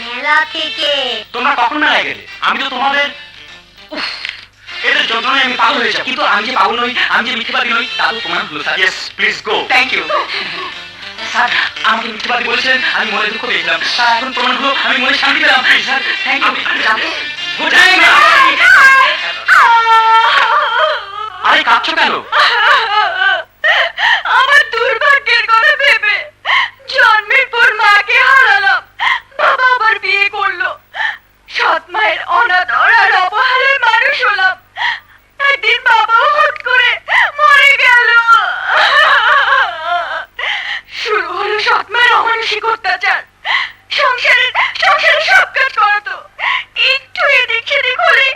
মেলা থেকে। তোমরা কখন মেলায় গেলে? আমি তো তোমাদের এদের যন্ত্রণায় আমি পাগল হয়ে যাব। কিন্তু আমি যে পাগল নই, আমি যে মিথ্যাবাদী নই, তা তো প্রমাণ হলো sir. Yes, please go. Thank you sir. আমাকে মিথ্যাবাদী বলেছিলেন, আমি মনে দুঃখ পেয়েছিলাম। স্যার এখন প্রমাণ হলো, আমি মনে শান্তি পেলাম। Sir thank you. Good night. আরে কাঁদছো কেন? আমার দুর্ভাগ্যের কথা ভেবে জন্মের পর মাকে হারালাম, বাবা আবার বিয়ে করলো, সৎ মায়ের অনাদর আর অবহেলায় মানুষ হলাম। একদিন বাবাও হুট করে মরে গেল। শুরু হলো সৎ মায়ের অমানসিক অত্যাচার। সংসারের সব কাজ করাতো, একটু এদিক সেদিক হলে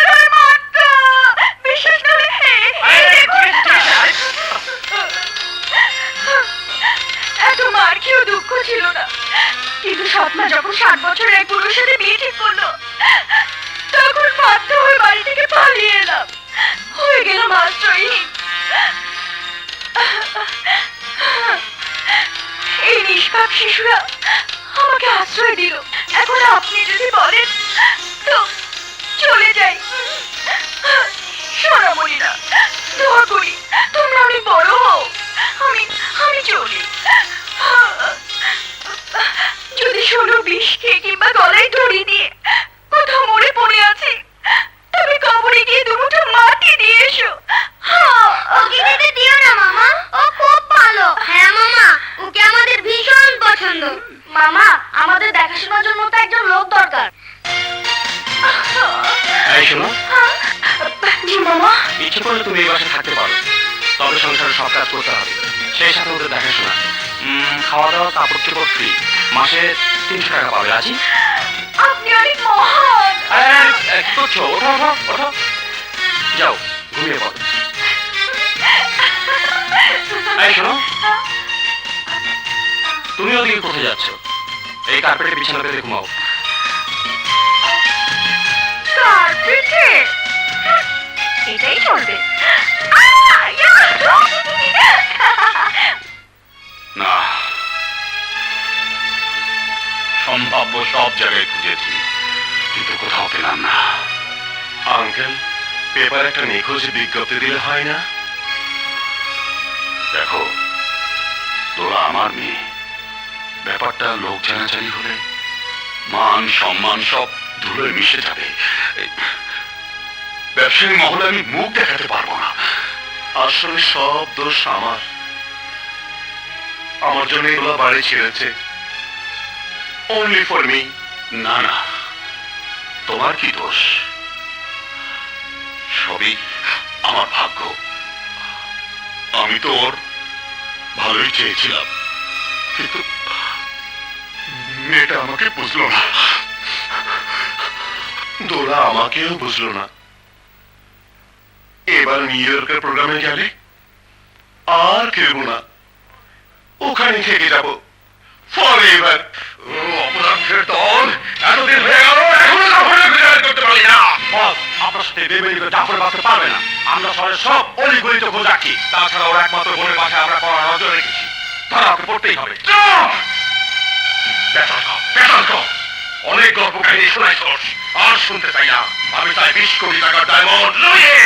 ধরে মারতো। বিশেষ করে এত মার খেয়েও দুঃখ ছিল না। কিন্তু সৎমা যখন 60 বছরের এক পুরুষের সাথে বিয়ে ঠিক করলো, তখন বাধ্য হয়ে বাড়ি থেকে পালিয়ে এলাম। হয়ে গেলাম আশ্রয়হীন। এই নিষ্পাপ শিশুরা আমার আমাকে আশ্রয় দিল। এখন আপনি যদি বলেন তো চলে যাই। সোনামণি না, দোয়া করি তোমরা অনেক বড় হও, আমি চলি। যদি 16 বিষ খেয়ে কিংবা গলায় দড়ি দিয়ে কোথাও মরে পড়ে আছে, তবে কবরে গিয়ে দুমুঠো মাটি দিয়ে এসো। ওকে যেতে দিও না মামা, ও খুব ভালো। হ্যাঁ মামা, ওকে আমাদের ভীষণ পছন্দ। মামা, আমাদের দেখাশোনার জন্য তো একজন লোক দরকার। এই শোনো, জি মামা। ইচ্ছে করলে তুমি এই বাসায় থাকতে পারো, তবে সংসারে সব কাজ করতে হবে, সেই সাথে ওদের দেখাশোনা। খাওয়া দাওয়া, কাপড় চোপড় ফ্রি, মাসে 300 টাকা পাবে। রাজি? আপনি অনেক মহান। কি করছো? ওঠো ওঠো ওঠো, যাও ঘুমিয়ে পড়ো। এই শোনো, তুমি ওদিকে কোথায় যাচ্ছ? এই কার্পেটে বিছানা পেতে ঘুমাও। কার্পেটে? এটাই চলবে। না, সম্ভাব্য সব জায়গায় খুঁজেছি, কিন্তু কোথাও পেলাম না। আঙ্কেল, পেপার একটা নিখোঁজ বিজ্ঞপ্তি দিলে হয় না? দেখো, তোরা আমার মেয়ে, ব্যাপারটা লোক জানাজানি হলে মান সম্মান সব ধুলোয় মিশে যাবে। ব্যবসায়ী মহলে আমি মুখ দেখাতে পারবো না। আসলে সব দোষ আমার জন্য এগুলো বাড়ি ছেড়েছে। Only for me. না না, তোমার কি দোষ? সবই আমার ভাগ্য। আমি তো ওর ভালোই চেয়েছিলাম, কিন্তু মেয়েটা আমাকে বুঝলো না। দোলা আমাকেও বুঝলো না। এবার নিউ ইয়র্কের প্রোগ্রামে গেলে আর খেলবো না, ওখানে থেকে যাব ফরএভার। অপরাধের দল এতদিন হয়ে গেল, এখনো জাফরের বিচার করতে পারলি না। বস, আপনার সাথে বেমেনি করে জাফর বাঁচতে পারবে না। আমরা শহরের সব অলিগলিতে খোঁজ রাখি, তাছাড়া ওর একমাত্র বোনের বাসায় আমরা কড়া নজর রেখেছি। তারা ওকে পড়তেই হবে। অনেক গল্প কাহিনী শোনাইছস, আর শুনতে চাই না। আমি চাই 20 কোটি টাকার ডায়মন্ড লইয়ে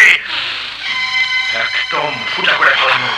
একদম ফুটা করে ফেলানো।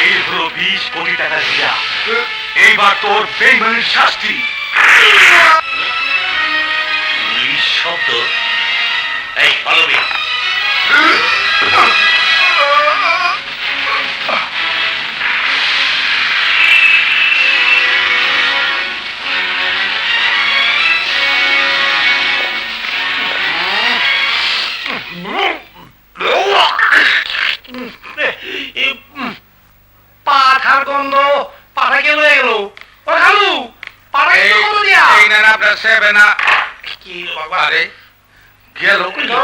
এই হলো 20 কোটি টাকা দিয়া। এইবার তোর বেইমানির শাস্তি। শব্দ এই ফলো মি। পাঠার গন্ধ, পাঠা গেল এলো। ও খালু, পাঠা গেল কত দিয়া? এই না আপনার সেবে না। কি বাবা রে, গেল কই গো?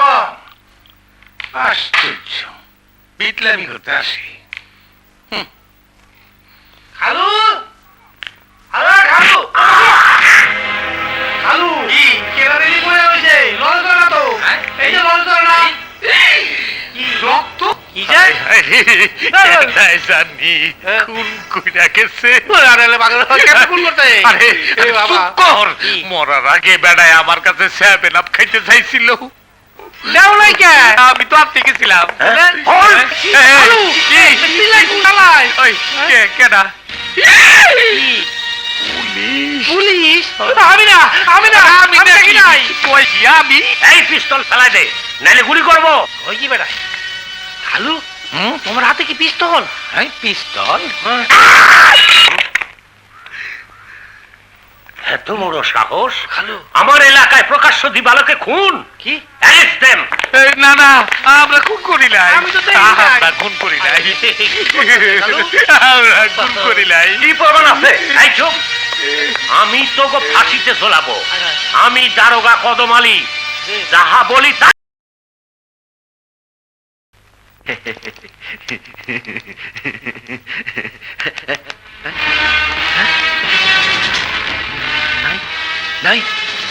আশ্চর্য, বিটলামি করতে আসি। খালু, আরে খালু, খালু কি কেলা দিলি পড়ে হইছে? লল করে না তো, এই যে লল করে না। কি রক্ত? কি যায়? নাই জানি খুন কইরা গেছে। আরে পাগল কেন খুন করতে? আরে এ বাবা। চুপ কর। মরার আগে বেড়ায় আমার কাছে 7 আপ খাইতে চাইছিল। দাও নাই কে? আমি তো আনতে গেছিলাম। কেডা? পুলিশ? আমি না আমি দেখি নাই। আমি এই পিস্তল ফেলাই দে, নাইলে গুলি করবো। ওই কি বেটা খালু তোমার হাতে কি পিস্তল? পিস্তল? এত বড় সাহস খালু আমার এলাকায় প্রকাশ্য দিবালোকে খুন! কি? Arrest them. না না, আমরা খুন করি নাই। আমি তো দেখি নাই। আমরা খুন করি নাই। আমরা খুন করি নাই। কি প্রমাণ আছে? এই চুপ! আমি তোকে ফাঁসিতে ঝোলাবো। আমি দারোগা কদম আলী, যাহা বলি তা। নাই,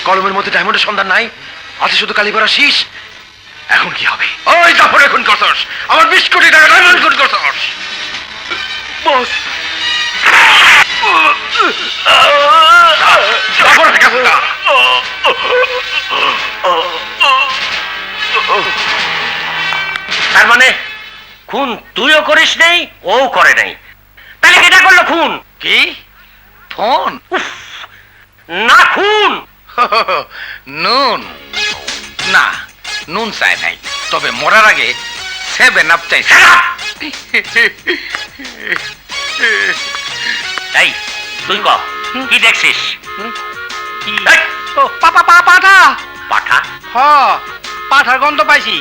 কলমের মধ্যে ডায়মন্ডের সন্ধান নাই, আছে শুধু কালীপাড়া শীষ। এখন কি হবে? ওই জাফরে খুন করছস, আমার 20 কোটি টাকা ডায়মন্ড খুন করছস। বস জাফরের কাছে যা। তার মানে খুন তুইও করিস নাই, ও করে নাই। তাহলে কেটা করলো খুন? কি? ফোন? না খুন। নুন? না, নুন চাই নাই, তবে মরার আগে 7 আপ চাইছে। এই তুই ক, কি দেখছিস? এই, পাপা পাঠা পাঠা? হ পাঠার গন্ধ পাইছি।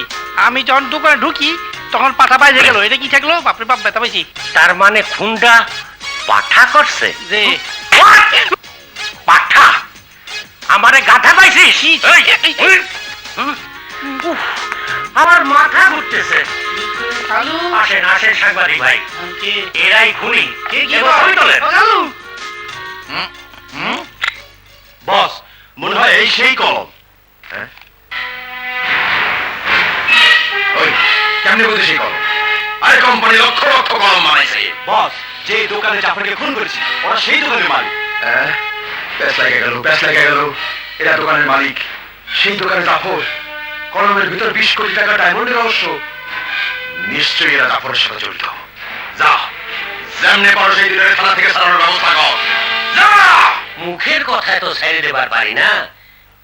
আমি যখন দোকানে ঢুকি তখন পাঠা বাইরে গেল। এটা কি থাকলো? বাপরে বাপ ব্যথা পাইছি। তার মানে খুনটা পাঠা করছে? যে What? পাঠা? আমারে গাধা পাইছিস? এই, উফ, আমার মাথা ঘুরতেছে। খালু আসেন আসেন সাংবাদিক ভাই, কে এরাই খুনি। কে কি এবার ছবি তোলেন। খালু বস, মনে হয় এই সেই কলম। ওই কেমনে বলতে সেই কলম? আরে কোম্পানি লক্ষ লক্ষ কলম বানাইছে। বস, যে দোকানে জাফরকে খুন করেছি ওরা সেই দোকানের মালিক। প্যাস লেগে গেল। এরা দোকানের মালিক, সেই দোকানে জাফর। কলমের ভিতর 20 কোটি টাকা ডায়মন্ডের রহস্য। নিশ্চয়ই এরা জাফরের সাথে জড়িত। যা, যেমনে পারো সেই দিনের থানা থেকে ছাড়ানোর ব্যবস্থা কর। যা! মুখের কথায় তো ছেড়ে দেবার পারি না।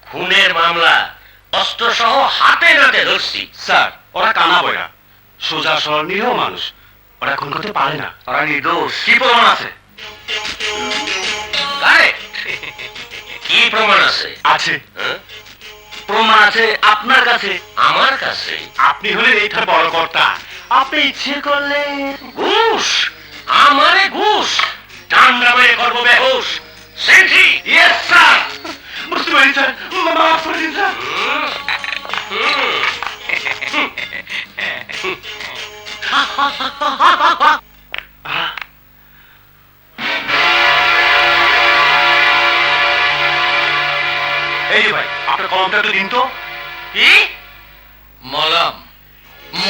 খুনের মামলা, অস্ত্র সহ হাতে নাতে ধরছি। স্যার, ওরা কানা বইরা, সোজা সরল নিরীহ মানুষ, ওরা খুন করতে পারে না। ওরা নির্দোষ। কি প্রমাণ আছে? Correct. কি প্রমাণ আছে? আছে, হ্যাঁ? প্রমাণ আছে আপনার কাছে। আমার কাছে? আপনি হলেন এইটার বড় কর্তা, আপনি ইচ্ছে করলে ঘুষ? আমারে ঘুষ? ডান্ডা মেরে করবো বেহুশ। সেন্ট্রি? Yes sir. বুঝতে পারি স্যার, মাফ করে দিন স্যার। এই যে ভাই, আপনার কলমটা তো দিন তো। কি?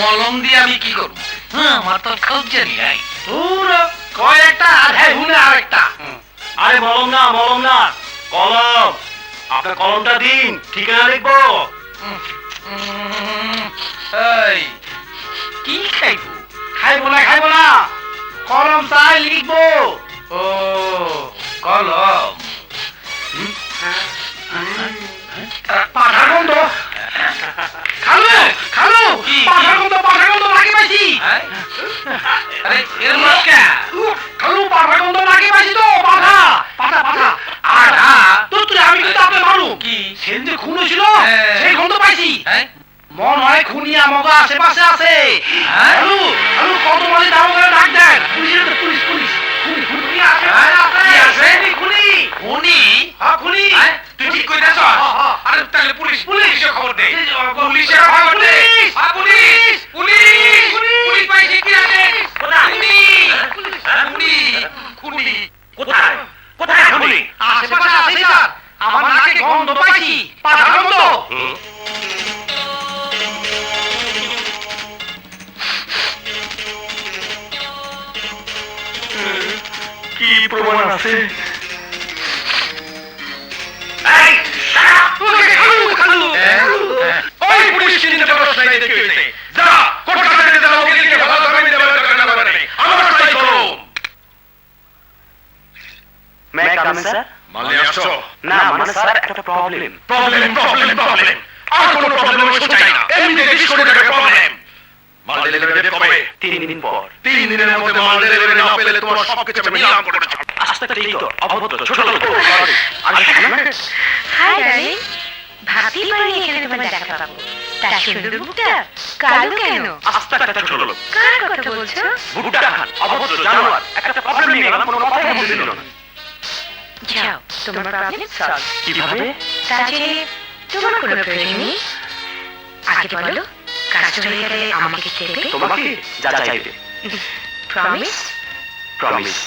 মলম দিয়ে আমি কি করবো? আমার তো খোঁজ জানি নাই। কয়েকটা আধায় হুনে আরেকটা। আরে মলম না, কলম। আপনার কলমটা দিন, ঠিকানা লিখবো। এই, কি খাইবো? খাইবো না কলম চাই লিখবো। ও, কলম। পাঠার গন্ধ খালু কি? পাঠার গন্ধ নাকি পাইছি। হ্যাঁ? আরে এর মাঝটা? খালু পাঠার গন্ধ নাকি পাইছি তো। পাঠা আঠা? তুই আমি কিন্তু আপনার মারু কি? সেন যে খুন হয়েছিল হ্যাঁ। সেই গন্ধ পাইছি। হ্যাঁ? মন হয় খুনিয়া মগা আশেপাশে আছে। হ্যাঁ? খালু কত মালি দাম করে ডাক দেন। পুলিশ খুনি আছে কি আছে? খুনি খুনি? হ্যাঁ খুনি। হ্যাঁ? তুই ঠিক কইতাছ? আরে তাহলে পুলিশের খবর দে। পুলিশের খবর দে। পুলিশ পাইছে কি আছে? খুনি। কোথায়? কোথায় খুনি? আশেপাশে আছে স্যার। আমার নাকে গন্ধ পাইছি পাঠার গন্ধ। প্রমাণ আছে? ওই পুলিশ চিনতে পারছ নাই দেখে হইছে। যা কোর্ট কাছারিতে যা ওকে ভালো জামিন দেবার দরকার না মানে আমার চাই করো। May I come in sir? মালে আসছো? না মানে স্যার একটা প্রবলেম। প্রবলেম আর কোনো প্রবলেম আমি শুনতে চাই না। এমনি 20 কোটি টাকা প্রবলেম। মাল ডেলিভারি কবে? 3 দিন পর। 3 দিনের মধ্যে মাল ডেলিভারি না পেলে তোমার সবকিছু আমি নিলাম করে দেব। আস্তে ঠিক তো অভদ্র ছোট লোক। হাই ডার্লিং, ভাবতেই পারিনি এখানে তোমার দেখা পাবো। তার সুন্দর মুখটা কালো কেন? আস্তে একটা ছোট লোক। কার কথা বলছো? ভুট্টা খান অভদ্র জানোয়ার একটা প্রবলেম নিয়ে গেলাম কোনো কথাই বলতে দিল না। যাও, তোমার প্রবলেম সলভ। কিভাবে? তাহলে তোমার কোনো প্রয়োজন নেই। আগে বলো, কাজ হয়ে গেলে আমাকে দেবে? তোমাকে যা চাইবে। প্রমিস? প্রমিস।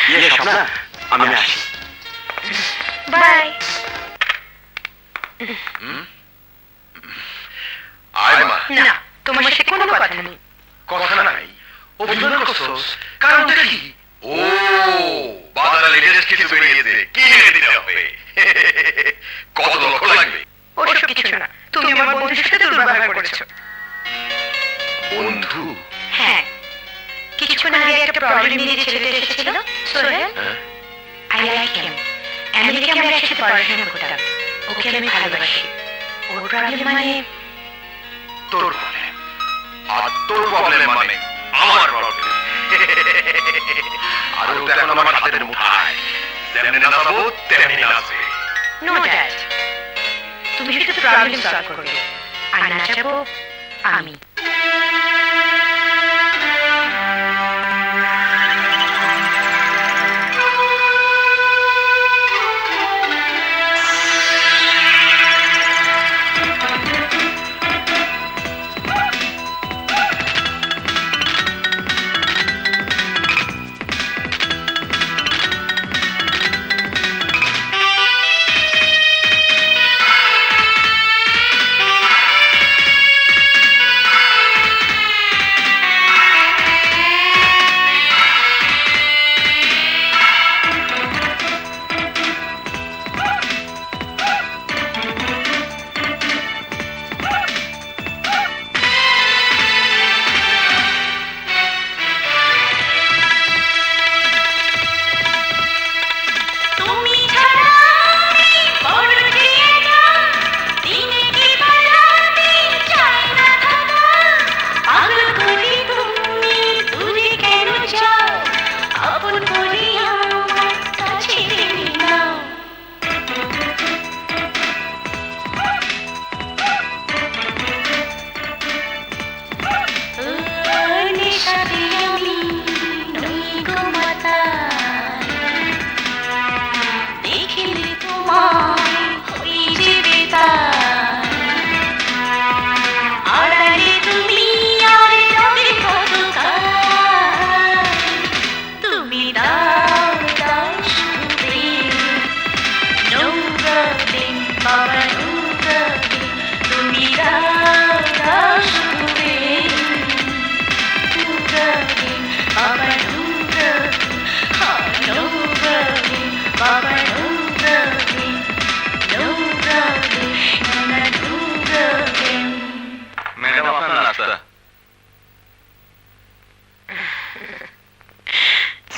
ইয়ে স্বপ্না আমি আসি। বাই। আয় মা। না, তোমার সাথে কোনো কথা নেই। কথা নাই। অভিমান করছস? কারণটা কি? ও বাজারে লেটেস্ট কিছু বেরিয়েছে, কিনে দিতে হবে। কত লক্ষ লাগবে? ওসব কিছু না, তুমি আমার বন্ধুর সাথে দুর্ব্যবহার করেছো। বন্ধু? হ্যাঁ, কিছুক্ষণ আগে একটা প্রবলেম নিয়ে যে ছেলেটা এসেছিল, Sohel, I like him. America আমরা একসাথে পড়াশোনা করতাম। ওকে আমি ভালোবাসি। ওর প্রবলেম মানে তোর প্রবলেম। আর তোর প্রবলেম মানে আমার প্রবলেম। আর ওটা এখন আমার হাতের মুঠায়। যেমনি নাচাবো তেমনি নাচবে। নো ড্যাড, তুমি শুধু প্রবলেম সলভ করবে আর নাচাবো আমি।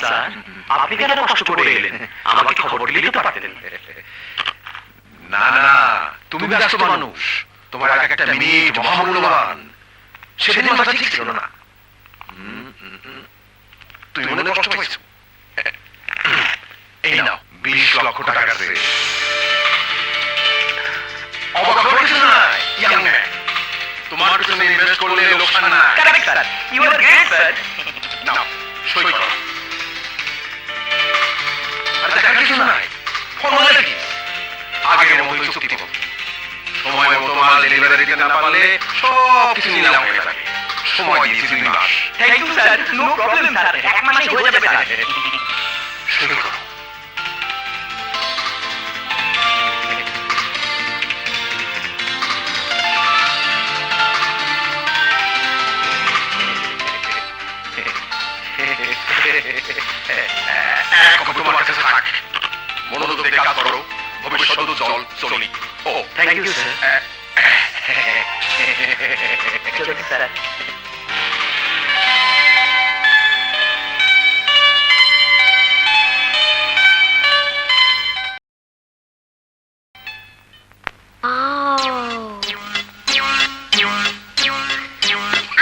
স্যার আপনি কেন কষ্ট করে এলেন? আমাকে খবর দিলেই তো পারতেন। না না, তুমি ব্যস্ত মানুষ। তোমার এক একটা মিনিট মহামূল্যবান। সেদিন মাথা ঠিক ছিল না। তুমি মনে কষ্ট পাইছো? এই নাও 20 লক্ষ টাকা আছে। অবাক হয়েছো না ইয়াং ম্যান? তোমার পিছনে ইনভেস্ট করলে লোকসান না। Correct sir, you are great sir. নাও সই করো। আর দেখার কিছু নাই, ফর্মালিটি কি? আগের মতোই চুক্তি করো। সময় মতো মাল ডেলিভারি দিতে না পারলে সব কিছু নিলাম হয়ে যাবে। সময় দিয়েছি 2 মাস। Thank you sir, no problem sir, 1 মাসে হয়ে যাবে স্যার। সই করো। বাড়িতে কাজ করো, ভবিষ্যৎ উজ্জ্বল চলি। ও থ্যাংক ইউ স্যার। চলুন স্যার।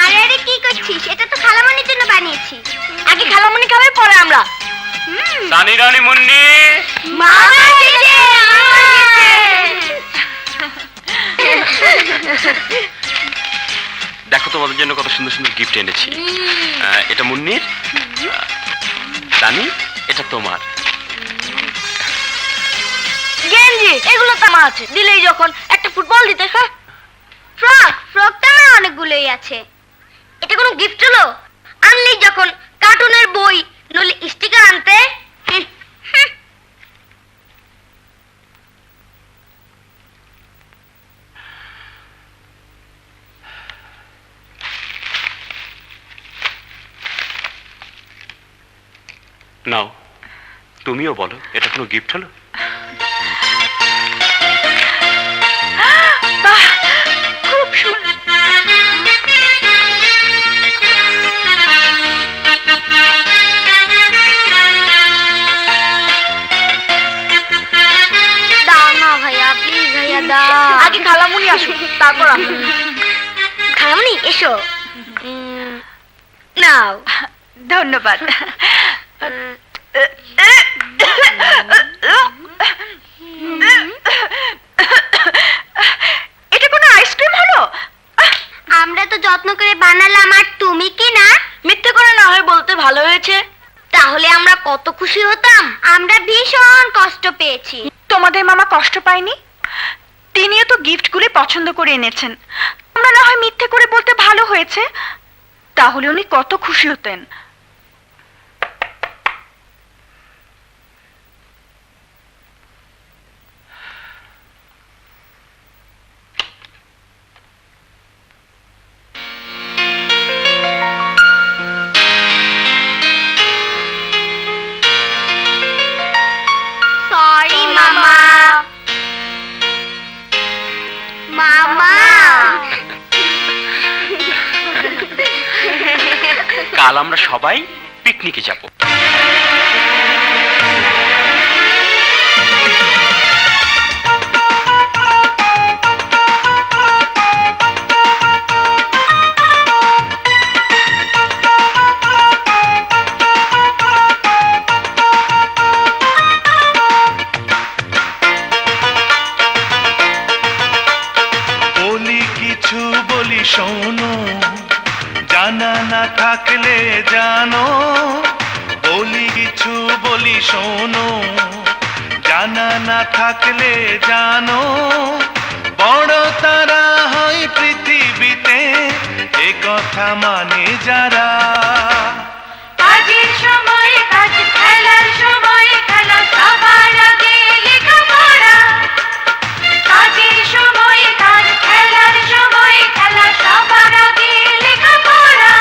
আরে আরে কি করছিস? এটা তো খালামণির জন্য বানিয়েছি। আগে খালামণি খাবে, পরে আমরা। সানি রানী মুন্নি, মামা এসেছে, মামা দেখো তোমাদের জন্য কত সুন্দর সুন্দর গিফট এনেছি। এটা মুন্নির, রানী এটা তোমার। গেঞ্জি এগুলো তো আমার আছে, দিলেই যখন একটা ফুটবল দিতে। হ্যাঁ, ফ্রক তো আমার অনেকগুলোই আছে। এটা কোনো গিফট হলো? আনলি যখন কার্টুনের বই নলে স্টিকার আনতে। নাও তুমিও বলো, এটা কোনো গিফট হলো? বাহ, খুব সুন্দর। দাও না ভাইয়া, প্লিজ ভাইয়া দাও। আগে খালামণি আসুক, তারপর আমরা। খালামণি এসো। নাও। ধন্যবাদ। এটা কোনো আইসক্রিম হলো? আমরা তো যত্ন করে বানালাম, আর তুমি কি না? মিথ্যে করে না হয় বলতে ভালো হয়েছে। তাহলে আমরা কত খুশি হতাম। আমরা ভীষণ কষ্ট পেয়েছি। তোমাদের মামা কষ্ট পায়নি? তিনিও তো গিফটগুলি পছন্দ করে এনেছেন। আমরা না হয় মিথ্যে করে বলতে ভালো হয়েছে, তাহলে উনি কত খুশি হতেন। সরি মামা। মামা কাল আমরা সবাই পিকনিকে যাব। বলি কিছু বলি শোনো, জানা না থাকলে জানো। বলি কিছু বলি শোনো, জানা না থাকলে জানো। বড় তারা হয় পৃথিবীতে, এ কথা মানে যারা। কাজের সময় কাজ, খেলার সময় খেলা, সবার আগে লেখাপড়া। কাজের সময় কাজ, খেলার সময় খেলা, সবার আগে লেখাপড়া।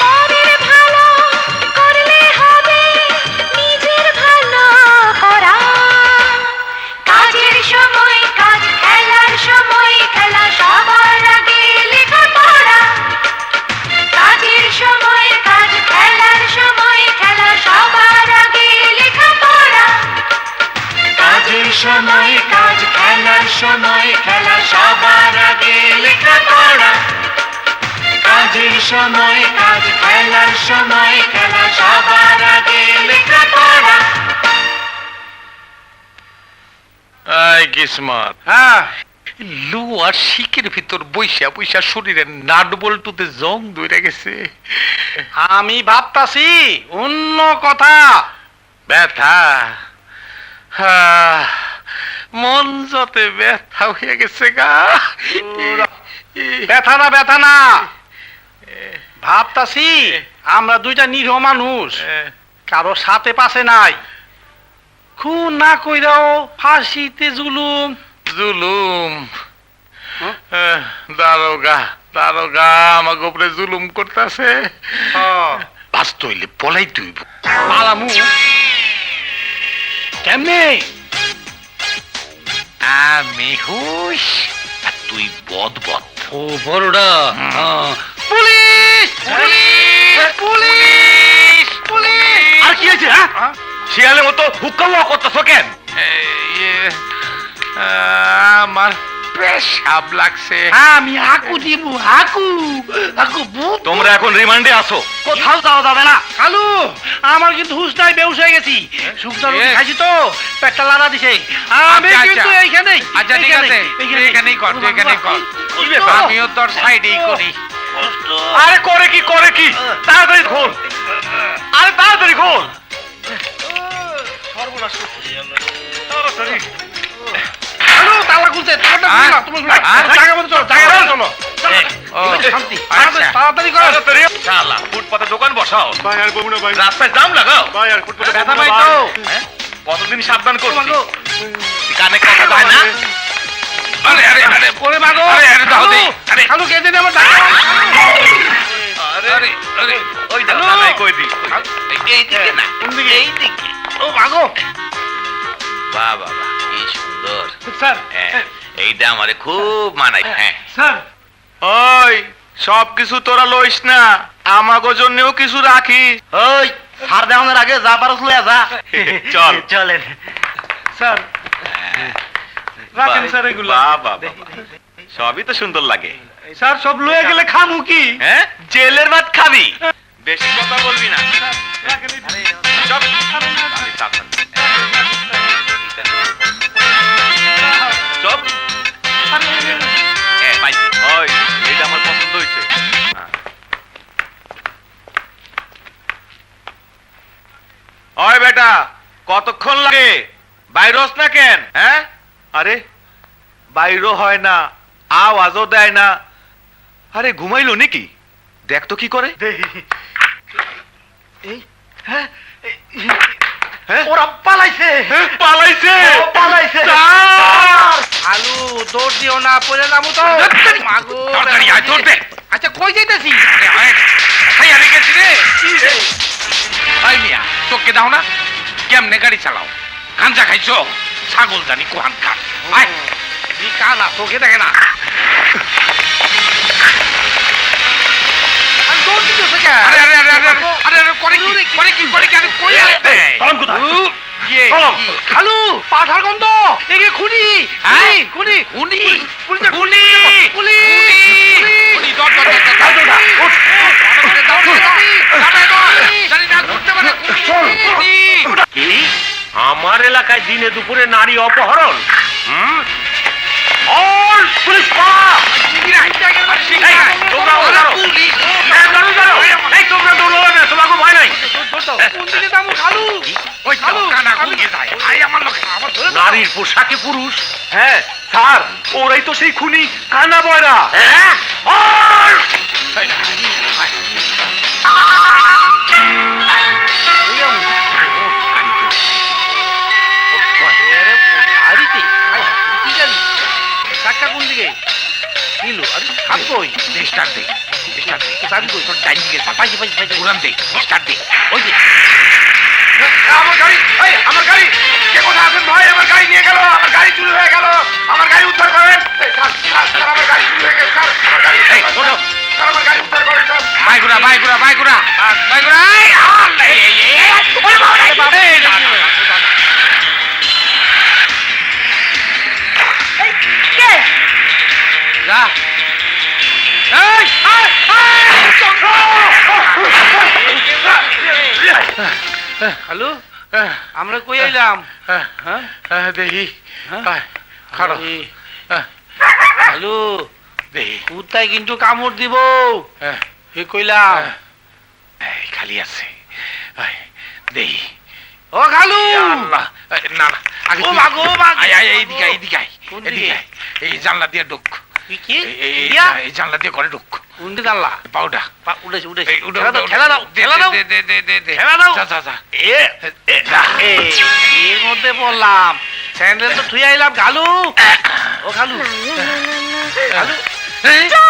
পরের ভালো করলে হবে নিজের ভালো করা। কাজের সময় কাজ, খেলার সময় খেলা, সবার আগে লেখাপড়া। কাজের সময় কাজ, খেলার সময় খেলা, সবার আগে লেখাপড়া। কাজের সময় কাজ, খেলার সময় খেলা, সবার আগে লেখাপড়া। কাজের সময় কাজ, খেলার সময় খেলা, সবার আগে লেখাপড়া। আই কিসমত। হ্যাঁ, লু আর শিকের ভিতর বৈশা বৈশা শরীরের নাট বল্টুতে জং ধরে গেছে। আমি ভাবতাছি অন্য কথা। ব্যথা, মন যতে ব্যথা হয়ে গেছে গা। ব্যথা না ভাবতাছি আমরা দুইটা নিরীহ মানুষ, কারো সাথে পাশে নাই, খুন না কইরাও ফাঁসিতে জুলুম। জুলুম দারোগা আমাকে উপরে জুলুম করতেছে। বাস্ত হইলে পলাই তুইব। পালামু কেমনে? আমি হুশ আর তুই বদ। ও বড়ডা, পুলিশ পুলিশ পুলিশ পুলিশ! আর কি হয়েছে? হ্যাঁ, শিয়ালের মতো হুক্কা করতেছ কেন? আমার পেশাব লাগছে। আমি হাকু দিব, হাকু হাকু বুক। তোমরা এখন রিমান্ডে আসো। কোথাও যাওয়া যাবে না। কালু, আমার কিন্তু হুঁশ নাই, বেহুশ হয়ে গেছি। শুকনা রুটি খাইছি তো, পেটটা লাড়া দিছে। আমি আচ্ছা, কিন্তু আচ্ছা। এইখানেই। আচ্ছা ঠিক আছে, তুই এখানেই কর, তুই এখানেই কর। আমিও তোর সাইডেই করি। আরে করে কি তাড়াতাড়ি খোল, আরে তাড়াতাড়ি খোল। তাড়াতাড়ি। কালু, তালা খুলছে, তালাটা খুলো না, তুমি খুলো। জায়গা মতো চলো, জায়গা মতো চলো। ও, শান্তি, আচ্ছা। তাড়াতাড়ি করো। তাড়াতাড়ি। শালা, ফুটপাতে দোকান বসাও। ভাই আর করবো না ভাই। রাস্তায় জাম লাগাও। ভাই আর ফুটপাতে ব্যথা পাই তো। কতদিন সাবধান করছি। মাগো। কানে কথা যায় না। আরে আরে আরে ওরে মাগো। আরে, আরে, দাও দে। আরে। কালু, কেটে দে আমার টাকা। আরে আরে আরে ওই দাও থানায় কই দি। এইদিকে না, এইদিকে। ও মাগো। বাহ বাহ বাহ, কি সুন্দর। স্যার, হ্যাঁ, এইটা আমারে খুব মানায়। হ্যাঁ, স্যার, ওই সব কিছু তোরা লইস না, আমাগো জন্যও কিছু রাখিস। ওই সার দেওয়ানোর আগে যা পারস লইয়া যা। চল। চলেন স্যার, রাখেন স্যার এগুলো। বাহ বাহ বাহ, সবই তো সুন্দর লাগে। স্যার, সব লইয়া গেলে খামু কি? হ্যাঁ, জেলের ভাত খাবি, বেশি কথা বলবি না। চল। আমি সাবধান। চল। হ্যাঁ, পাইছি। ওই, এটা আমার পছন্দ হয়েছে। ওই বেটা, কতক্ষণ লাগে? বাইরস না কেন? হ্যাঁ, আরে বাইরও হয় না, আওয়াজও দেয় না। আরে ঘুমাইলো নাকি? দেখ তো কি করে। হ্যাঁ? ওরা পালাইছে। পালাইছে। পালাইছে। স্যার! আলু, দৌড় দিও না, পড়ে যাবো তো। মাগো। তাড়াতাড়ি আয়, দৌড় দে। আচ্ছা, কই যাইতেছি? খাইয়ারে গেছি রে। ভাই মিয়া, চোখকে দাও না, কেমনে গাড়ি চালাও? গাঞ্জা খাইছো? ছাগল জানি কোহান খা। আয়। কানা চোখে দেখে না। আমি দৌড় দিতেছে কেন? আরে আরে আরে আরে আরে আরে আরে করে কি আরে কই আরে তলম কোথায়? ইয়ে তলম। খালু, পাঠার গন্ধ। এগে খুনি। হ্যাঁ? খুনি। খুনি পুলিশ। খুনি পুলিশ। খুনি দর দর দর জানি না করতে পারে খুনি। কি? আমার এলাকায় দিনে দুপুরে নারী অপহরণ? অল পুলিশ পালা! এই, তোমরা দাঁড়াও। হ্যাঁ, দাঁড়াও, দাঁড়াও। এই, তোমরা দৌড়াবে না, তোমাকে ভয় নাই। কোন দিকে যাবো খালু? ওই তো কানা খুঁজে যায়। আয় আমার লোক আমার ধরে নারীর পোশাকে পুরুষ? হ্যাঁ স্যার, ওরাই তো সেই খুনি কানা বয়রা। হ্যাঁ, অল! গাড়িতে? কি গাড়ি? চাকা কোন দিকে? নিলু, আরে হাত কই? স্টার্ট দে স্টার্ট দে চাবি কই? তোর ডাইন দিকে পাইছি, পাইছি, পাইছি। উড়ান দে স্টার্ট দে ওই যে আমার গাড়ি, এই, আমার গাড়ি! কে কোথায় আছেন ভাই? আমার গাড়ি নিয়ে গেল, আমার গাড়ি চুরি হয়ে গেল, আমার গাড়ি উদ্ধার করেন। এই, স্যার, স্যার, স্যার, আমার গাড়ি চুরি হয়ে গেছে, স্যার, আমার গাড়ি, এই, ওঠো। স্যার, আমার গাড়ি উদ্ধার করেন, স্যার। বাইগুড়া বাইগুড়া বাইগুড়া বাইগুড়া যা হ্যালো, আমরা কই আইলাম? দেখি খারাপ হ্যালো, দেখি কুত্তায় কিন্তু কামড় দিব। এ কইলাম। খালি আছে দেখি ও খালু আল্লাহ না না আগে ও তুই- মা গো, মা গো। আয়, আয়, এইদিকে আয়, এইদিকে আয়, কোন এদিকে দিকে? আয়। এই জানলা দিয়ে ঢুক কি এই জানলা দিয়ে ঘরে ঢুক উন্ডি জানলা পাউডা উঠেছে এই, উঠো, ঠেলা দাও উঠো, ঠেলা দাও দে, ঠেলা দাও দে, দে, দে, দে, দে। ঠেলা দাও। যা, যা, যা। যা। এর মধ্যে বললাম স্যান্ডেল তো থুই আইলাম খালু ও খালু খালু এই, না,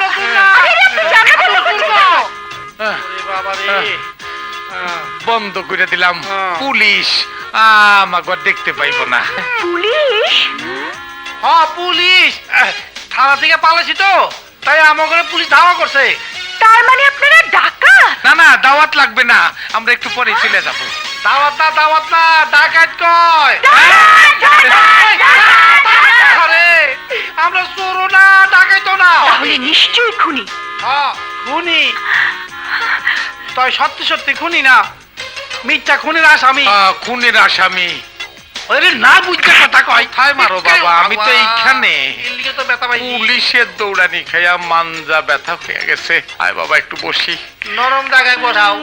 না, শুনলাম না। আহ, ওরে বাবা রে বন্ধ করে দিলাম পুলিশ আমাকে আর দেখতে পাইবো না পুলিশ? হ্যাঁ পুলিশ থানা থেকে পালাইছি তো তাই আমার ঘরে পুলিশ ধাওয়া করছে তার মানে আপনারা ডাকাত? না না দাওয়াত লাগবে না আমরা একটু পরে চলে যাবো দাওয়াত না ডাকাত কয় আরে আমরা চোরও না ডাকাইতো না তাহলে নিশ্চয়ই খুনি। হ্যাঁ খুনি তুই সত্যি সত্যি খুনি না মিথ্যা খুনির আসামি খুনের আসামি আরে না বুঝতে কথা কয় কোথায় মারো বাবা আমি তো এইখানে এর লিগে তো ব্যথা পাইছি পুলিশের দৌড়ানি খাইয়া মানজা ব্যথা হয়ে গেছে আয় বাবা একটু বসি নরম জায়গায় বসাও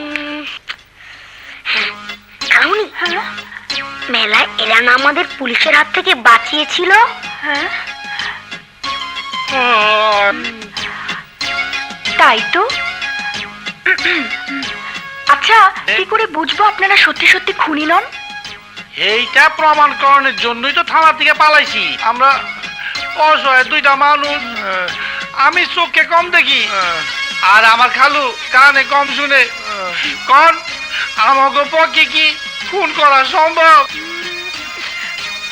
মেলায় এরা না আমাদের পুলিশের হাত থেকে বাঁচিয়েছিল। হ্যাঁ, তাই তো। আচ্ছা, কি করে বুঝবো আপনারা সত্যি সত্যি খুনি নন? এইটা প্রমাণ করণের জন্যই তো থানা থেকে পালাইছি আমরা অসহায় দুইটা মানুষ আমি চোখে কম দেখি আর আমার খালু কানে কম শুনে কোন আমাকে পক্ষে কি খুন করা সম্ভব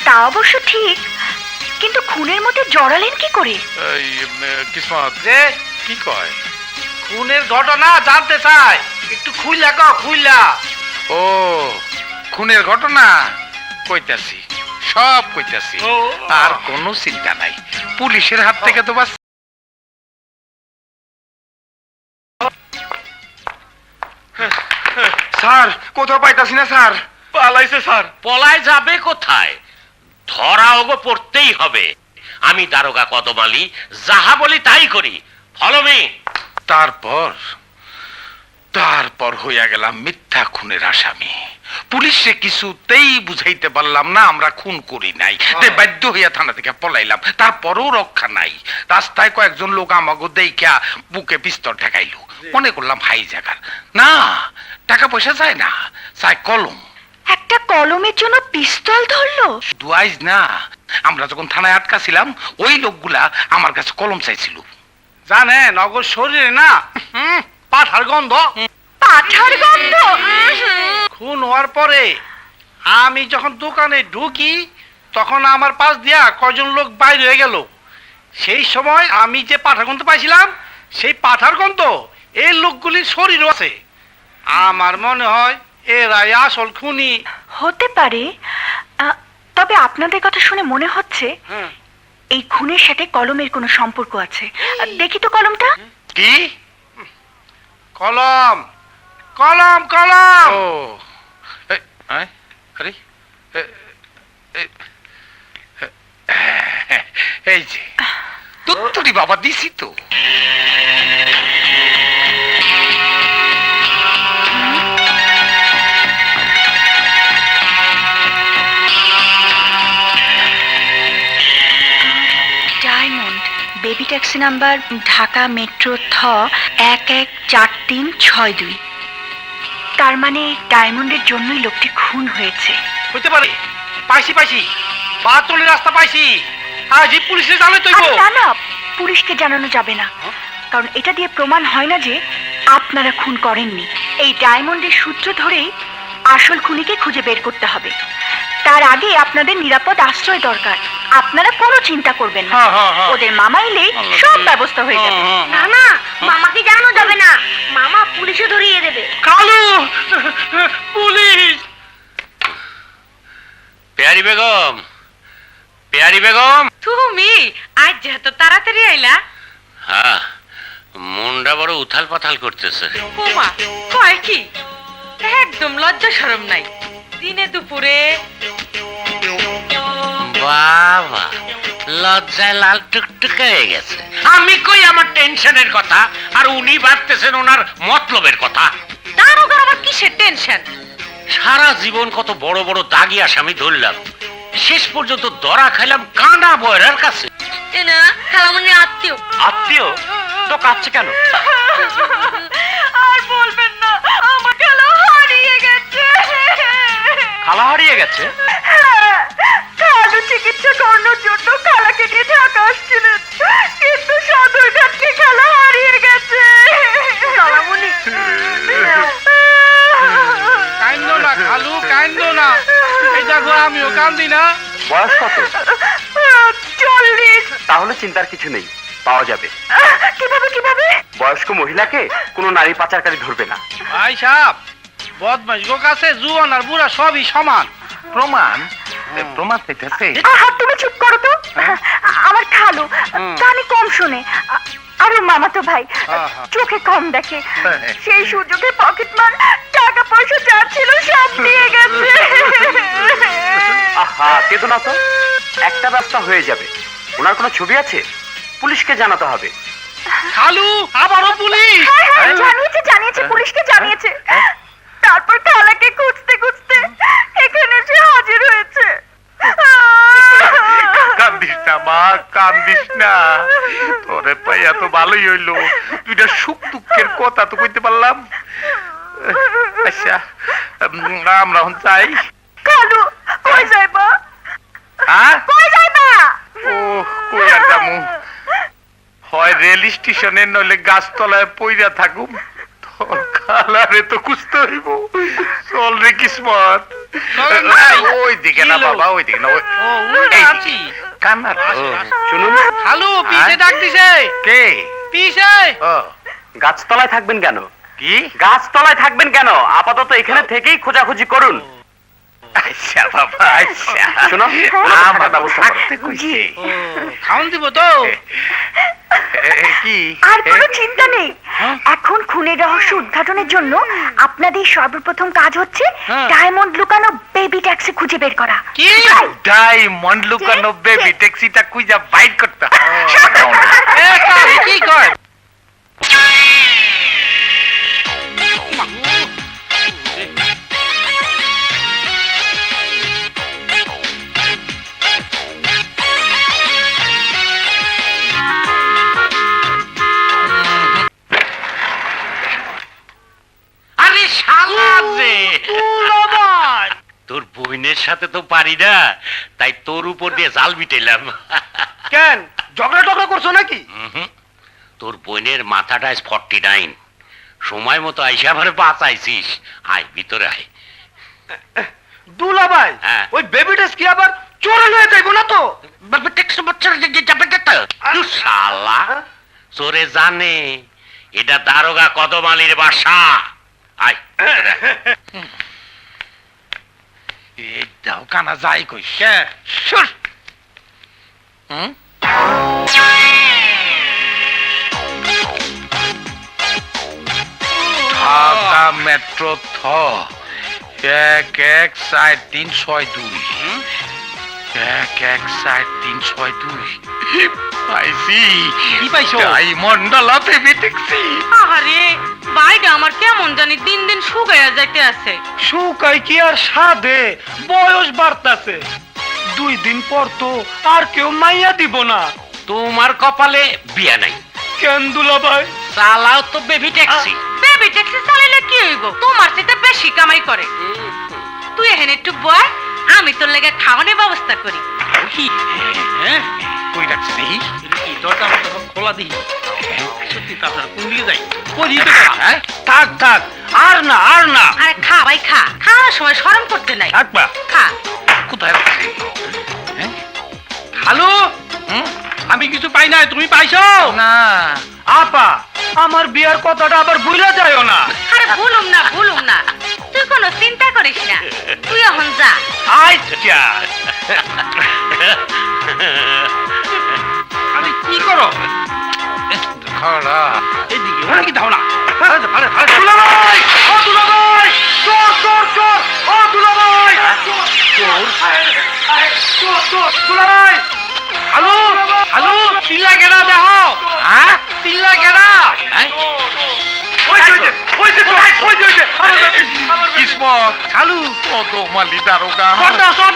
তা অবশ্য ঠিক, কিন্তু খুনের মধ্যে জড়ালেন কি করে? এই কিসমত যে কি কয় খুনের ঘটনা জানতে চাই একটু খুইলা খুইলা ও খুনের ঘটনা কইতাছি সব কইতাছি ও। আর কোনো চিন্তা নাই পুলিশের হাত থেকে তো বাস স্যার কোথাও পাইতাছি না স্যার। পালাইছে স্যার পলায় যাবে কোথায়? ধরা ওগো পড়তেই হবে। আমি দারোগা কদম আলী, যাহা বলি তাই করি। Follow me. তারপর হইয়া গেলাম মিথ্যা খুনের আসামি পুলিশে কিছুতেই বুঝাইতে পারলাম না আমরা খুন করি নাই তাই বাধ্য হইয়া থানা থেকে পলাইলাম তারপরও রক্ষা নাই রাস্তায় কয়েকজন লোক আমাকে দেইখা বুকে পিস্তল ঠেকাইলো মনে করলাম হাই জায়গার না টাকা পয়সা চায় না চায় কলম একটা কলমের জন্য পিস্তল ধরলো? দুয়াইজ না আমরা যখন থানায় আটকা ছিলাম ওই লোকগুলা আমার কাছে কলম চাইছিল জানেন নগর শরীরে না পাঠার গন্ধ পাঠার গন্ধ? খুন হওয়ার পরে আমি যখন দোকানে ঢুকি তখন আমার পাশ দিয়া কজন লোক বাইরে হয়ে গেল সেই সময় আমি যে পাঠার গন্ধ পাইছিলাম সেই পাঠার গন্ধ এই লোকগুলির শরীরও আছে আমার মনে হয় এরাই আসল খুনি হতে পারে, তবে আপনাদের কথা শুনে মনে হচ্ছে এই খুনের সাথে কলমের কোনো সম্পর্ক আছে। দেখি তো কলমটা। কি কলম কলম কলম ও আরে এই যে তুত্তুরি বাবা দিছি তো diamond, baby taxi number Dhaka metro থ 114362। তার মানে ডায়মন্ডের জন্যই লোকটি খুন হয়েছে। হইতে পারে পাইছি বাতলের রাস্তা পাইছি আজই পুলিশে জানাই তো আরে না না, পুলিশকে জানানো যাবে না, কারণ এটা দিয়ে প্রমাণ হয় না যে আপনারা খুন করেননি। এই ডায়মন্ডের সূত্র ধরেই আসল খুনিকে খুঁজে বের করতে হবে। তার আগে আপনাদের নিরাপদ আশ্রয় দরকার। আপনারা কোনো চিন্তা করবেন না, ওদের মামা এলেই সব ব্যবস্থা হয়ে যাবে। না না মামাকে জানানো যাবে না, মামা পুলিশে ধরিয়ে দেবে। কালু পুলিশ পেয়ারি বেগম, পেয়ারি বেগম। তুমি আজ যেহেতু তাড়াতাড়ি আইলা। হ্যাঁ, মনটা বড় উথাল পাথাল করতেছে। ওমা কয় কি, একদম লজ্জা শরম নাই। দিনে দুপুরে বাবা, লজ্জায় লাল টুকটুকে হয়ে গেছে। আমি কই আমার টেনশনের কথা, আর উনি ভাবতেছেন ওনার মতলবের কথা। দারোগার আবার কিসের টেনশন? সারা জীবন কত বড় বড় দাগি আসামি ধরলাম, শেষ পর্যন্ত ধরা খাইলাম কানা বয়রার কাছে। এনা খালামনি আত্মীয়। আত্মীয় তো কাঁদছে কেন? আর বলবেন না, আমার খালা হারিয়ে গেছে। খালা হারিয়ে গেছে? খালু চিকিৎসা করানোর জন্য খালাকে নিয়ে ঢাকা আসছিলেন, কিন্তু সদরঘাটকে খালা হারিয়ে গেছে। খালামণি কান্দো না খালু, কান্দো না। এই দেখো আমিও কান্দি না। বয়স কত? 40। তাহলে চিন্তার কিছু নেই, পাওয়া যাবে। কিভাবে কিভাবে? বয়স্ক মহিলাকে কোনো নারী পাচারকারী ধরবে না। ভাই সাহেব, বদমাইশ গো কাছে জুয়ান আর বুড়া সবই সমান। প্রমাণ প্রমাণ পেতেছে। আহা, তুমি চুপ করো তো। আমার খালু কানে কম শোনে, আর ওর মামাতো ভাই চোখে কম দেখে। সেই সুযোগে পকেটমার টাকা পয়সা যা ছিল সব নিয়ে গেছে। আহা, কেঁদো না তো, একটা রাস্তা হয়ে যাবে। ওনার কোনো ছবি আছে? পুলিশকে জানাতে হবে। খালু আবারও পুলিশ? হ্যাঁ, জানিয়েছে জানিয়েছে, পুলিশকে জানিয়েছে। তারপর খালাকে খুঁজতে খুঁজতে এখানে এসে হাজির হয়েছে। কান্দিস না মা, কান্দিস না। তোরে পাইয়া তো ভালোই হইলো, দুইটা সুখ দুঃখের কথা তো কইতে পারলাম। আচ্ছা, আমরা এখন চাই। খালু কই যাইবা? হ্যাঁ, কই যাইবা? ও কই আর যামু? হয় রেল স্টেশনে, নইলে গাছতলায় পইরা থাকুম। তোর খালারে তো খুঁজতে হইব। চল রে কিসমত। ওই দিকে না বাবা, ওই দিকে না। আছি কান্না শুনুন, খালু, পিছে ডাক দিছে। কে? পিছে ও, গাছতলায় থাকবেন কেন? কি? গাছতলায় থাকবেন কেন? আপাতত এখানে থেকেই খোঁজাখুঁজি করুন। আচ্ছা বাবা, আচ্ছা। শোনো, আমরা ব্যবস্থা করো। থাকতে কইছি। খাওন দিব তো? কি? আর কোনো চিন্তা নেই। এখন খুনের রহস্য উদ্ঘাটনের জন্য আপনাদের সর্বপ্রথম কাজ হচ্ছে ডায়মন্ড লুকানো বেবি ট্যাক্সি খুঁজে বের করা। কি? ডায়মন্ড লুকানো বেবি ট্যাক্সিটা খুঁজা বাইর করতে হবে। এ কারি কি কয়? আরে শালা রে, তোর বোনের সাথে তো পারি না, তাই তোর উপর দিয়ে জাল বিটেলাম। কেন ঝগড়া টগড়া করছো নাকি? তোর বোনের মাথাটা 49, সময় মতো আইসা আমার বাঁচাইছিস। আয় ভিতরে আয়। দুলা ভাই, হ্যাঁ। ওই বেবি ট্যাক্সি কি আবার চোরে লয়ে যাইবো না তো? শালা চোরে জানে এটা দারোগা কদম আলীর বাসা। আয় ভিতরে আয়। এই দাও কানা যাই কই। কে? শুর। ঢাকা মেট্রো থ 1143662 1143662 পাইছি। কি পাইছো? ডায়মন্ডলা বেবি ট্যাক্সি। আরে বাইরে আমার কেমন জানি দিন দিন শুকাইয়া যাইতে আছে। শুকাই কি আর সাধে, বয়স বাড়তাছে। 2 দিন পর তো আর কেউ মাইয়া দিব না। তোমার কপালে বিয়া নাই। কেন দুলা ভাই? চালাও তো বেবি ট্যাক্সি। বেবি ট্যাক্সি চালাইলে কি হইব? তোমার চেয়ে বেশি কামাই করে। তুই এখানে একটু বয়, আমি তোর লেগে খাওয়ানোর ব্যবস্থা করি। কই রাখছি? কি দরজা মতো খোলা দিই। সত্যি তো আপনার কোন দিকে যাই? কই দিতে হ্যাঁ? থাক থাক, আর না আর না। আরে খা ভাই খা, খাওয়ার সময় শরম করতে নাই। থাকবা। খা। কোথায় রাখছি? খালু, আমি কিছু পাই নাই, তুমি পাইছো? না আপা, আমার বিয়ার কথাটা আবার ভুলে যাইও না। আরে ভুলুম না। তুই কোনো চিন্তা করিস না, তুই এখন যা। আচ্ছা। আমি কি করো? খাড়া এদিকে ওরা কি ধাও না? দুলা ভাই, ও দুলা ভাই, চোর চোর চোর, ও দুলা ভাই, চোর চোর, দুলা ভাই, হ্যালো, বস চালু কদমালি দারোগা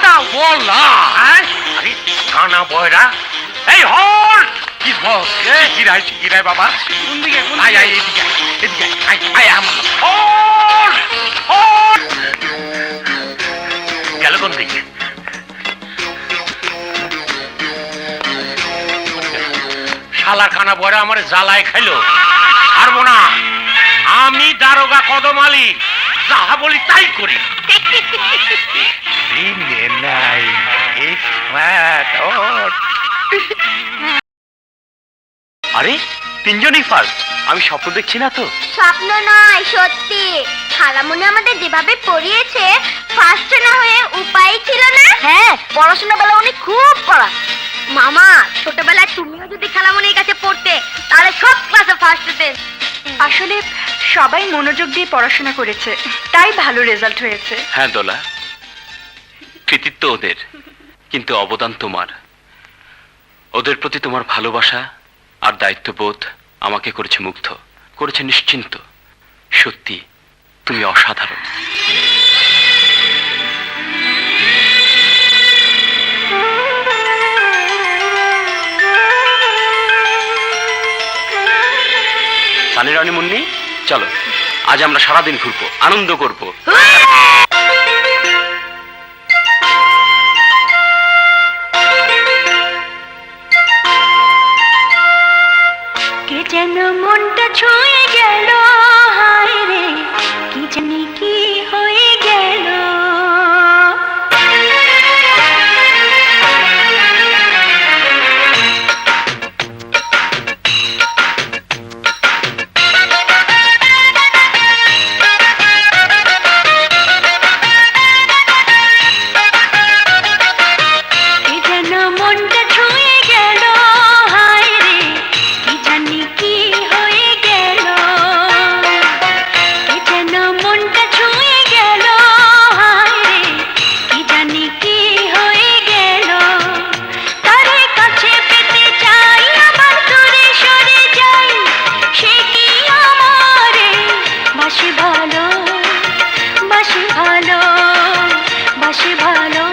দাও বল না আরে কানা বয়রা এই হল কি বস শিগিরাই বাবা কোন দিকে আয় আয় এদিকে এদিকে আয় আয় আমার হল হল গেল কোন দিকে শালার কানা বয়রা আমার জ্বালায় খাইলো পারবো না আমি দারোগা কদম আলী যাহা বলি তাই করি দিনে নাই স্মার্ট আরে তিনজনই ফার্স্ট আমি স্বপ্ন দেখছি না তো? স্বপ্ন নয়, সত্যি। খালামুনি আমাদের যেভাবে পড়িয়েছে, ফার্স্ট না হয়ে উপায় ছিল না। হ্যাঁ, পড়াশোনা বেলা উনি খুব পড়া। মামা, ছোটবেলায় তুমিও যদি খালামুনির কাছে পড়তে, তাহলে সব ক্লাসে ফার্স্ট হতে। আসলে সবাই মনোযোগ দিয়ে পড়াশোনা করেছে, তাই ভালো রেজাল্ট হয়েছে। হ্যাঁ দোলা, কৃতিত্ব ওদের, কিন্তু অবদান তোমার। ওদের প্রতি তোমার ভালোবাসা আর দায়িত্ববোধ আমাকে করেছে মুগ্ধ, করেছে নিশ্চিন্ত। সত্যি তুমি অসাধারণ। সানি রানী মুন্নি, চলো আজ আমরা সারাদিন ঘুরবো, আনন্দ করবো। কে যেন মনটা ছুঁয়ে গেল, হায় রে কি জানি কি হয়ে গেল। কে যেন মনটা ছুঁয়ে গেল, হায় রে কি জানি কি হয়ে গেল। কে যেন মনটা ছুঁয়ে গেল, হায় রে কি জানি কি হয়ে গেল। তারে কাছে পেতে চাই, আবার দূরে সরে যাই, সে কি আমারে বাসে ভালো, বাসে ভালো, বাসে ভালো,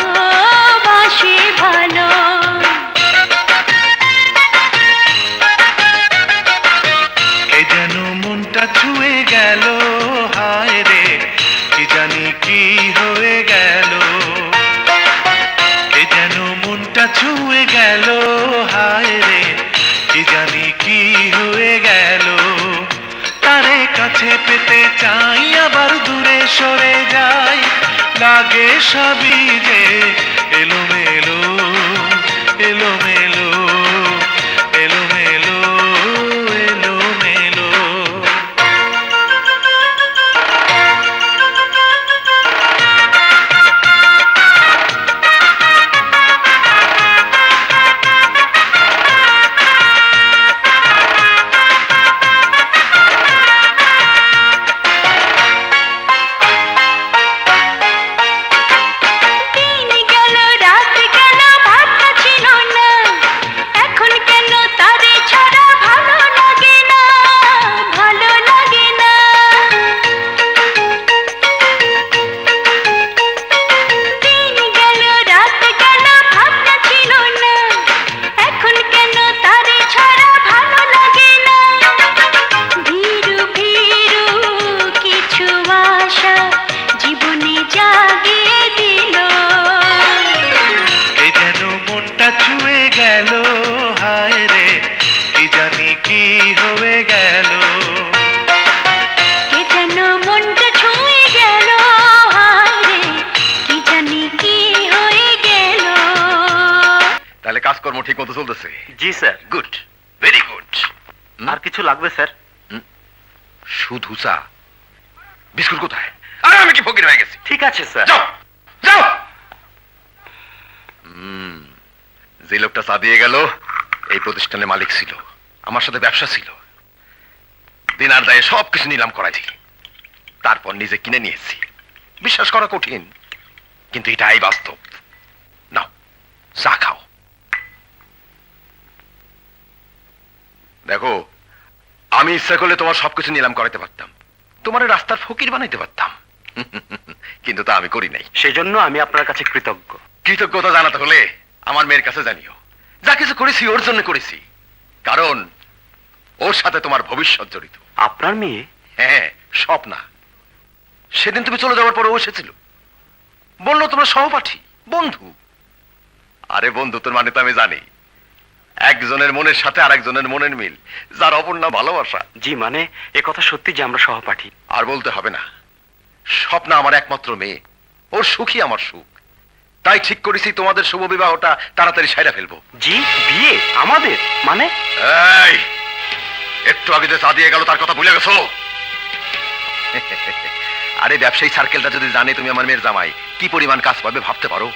বাসে ভালো। কে যেন মনটা ছুঁয়ে গেল, হায় রে কি জানি কি হয়ে গেল। কে যেন মনটা ছুঁয়ে গেল, হায় রে কি জানি কি হয়ে গেল। তারে কাছে পেতে চাই, আবার দূরে সরে যাই, লাগে সবই যে এলোমেলো, এলোমেলো, এলোমেলো, এলোমেলো। দিন গেল, রাত গেল, ভাবনা ছিল না, এখন কেন তারে ছাড়া ভালো লাগে না, ভালো লাগে না। দিন গেল, রাত গেল, ভাবনা ছিল না, এখন কেন তারে ছাড়া ভালো লাগে না। ভীরু ভীরু কিছু আশা জীবনে জাগিয়ে দিল। কে যেন মনটা ছুঁয়ে গেল, হায় রে কি জানি কি হয়ে গেল। কে যেন মনটা ছুঁয়ে গেল, হায় রে কি জানি কি হয়ে গেল। তাহলে কাজকর্ম ঠিক মতো চলতেছে? জি স্যার। Good, very good. আর কিছু লাগবে স্যার? শুধু চা? বিস্কুট কোথায়? আরে আমি কি ফকির হয়ে গেছি? ঠিক আছে স্যার। যাও যাও। যে লোকটা চা দিয়ে গেল, এই প্রতিষ্ঠানের মালিক ছিল, আমার সাথে ব্যবসা ছিল। দিনার দায়ে সবকিছু নিলাম করাইছি, তারপর নিজে কিনে নিয়েছি। বিশ্বাস করা কঠিন, কিন্তু এটাই বাস্তব। নাও চা খাও। দেখো, আমি ইচ্ছা করলে তোমার সবকিছু নিলাম করাইতে পারতাম, তোমার রাস্তার ফকির বানাইতে পারতাম, কিন্তু তা আমি করি নাই। সেজন্য আমি আপনার কাছে কৃতজ্ঞ। কৃতজ্ঞতা জানাতে হলে আমার মেয়ের কাছে জানিও। যা কিছু করেছি ওর জন্য করেছি, কারণ ওর সাথে তোমার ভবিষ্যৎ জড়িত। আপনার মেয়ে? হ্যাঁ, স্বপ্না। সেদিন তুমি চলে যাওয়ার পরে ও এসেছিল, বললো তোমরা সহপাঠী, বন্ধু। আরে বন্ধুত্বের মানে তো আমি জানি, একজনের মনের সাথে আরেকজনের মনের মিল, যার অপর নাম ভালোবাসা। জি, মানে এ কথা সত্যি যে আমরা সহপাঠী? আর বলতে হবে না, স্বপ্না আমার একমাত্র মেয়ে, ওর সুখই আমার সুখ। তাই ঠিক করেছি তোমাদের শুভ বিবাহটা তাড়াতাড়ি সাইরা ফেলবো। জি, বিয়ে আমাদের? মানে? এই, একটু আগে যে চা দিয়ে গেল তার কথা ভুলে গেছো? আরে ব্যবসায়ী সার্কেলটা যদি জানে তুমি আমার মেয়ের জামাই, কি পরিমাণ কাজ পাবে ভাবতে পারো?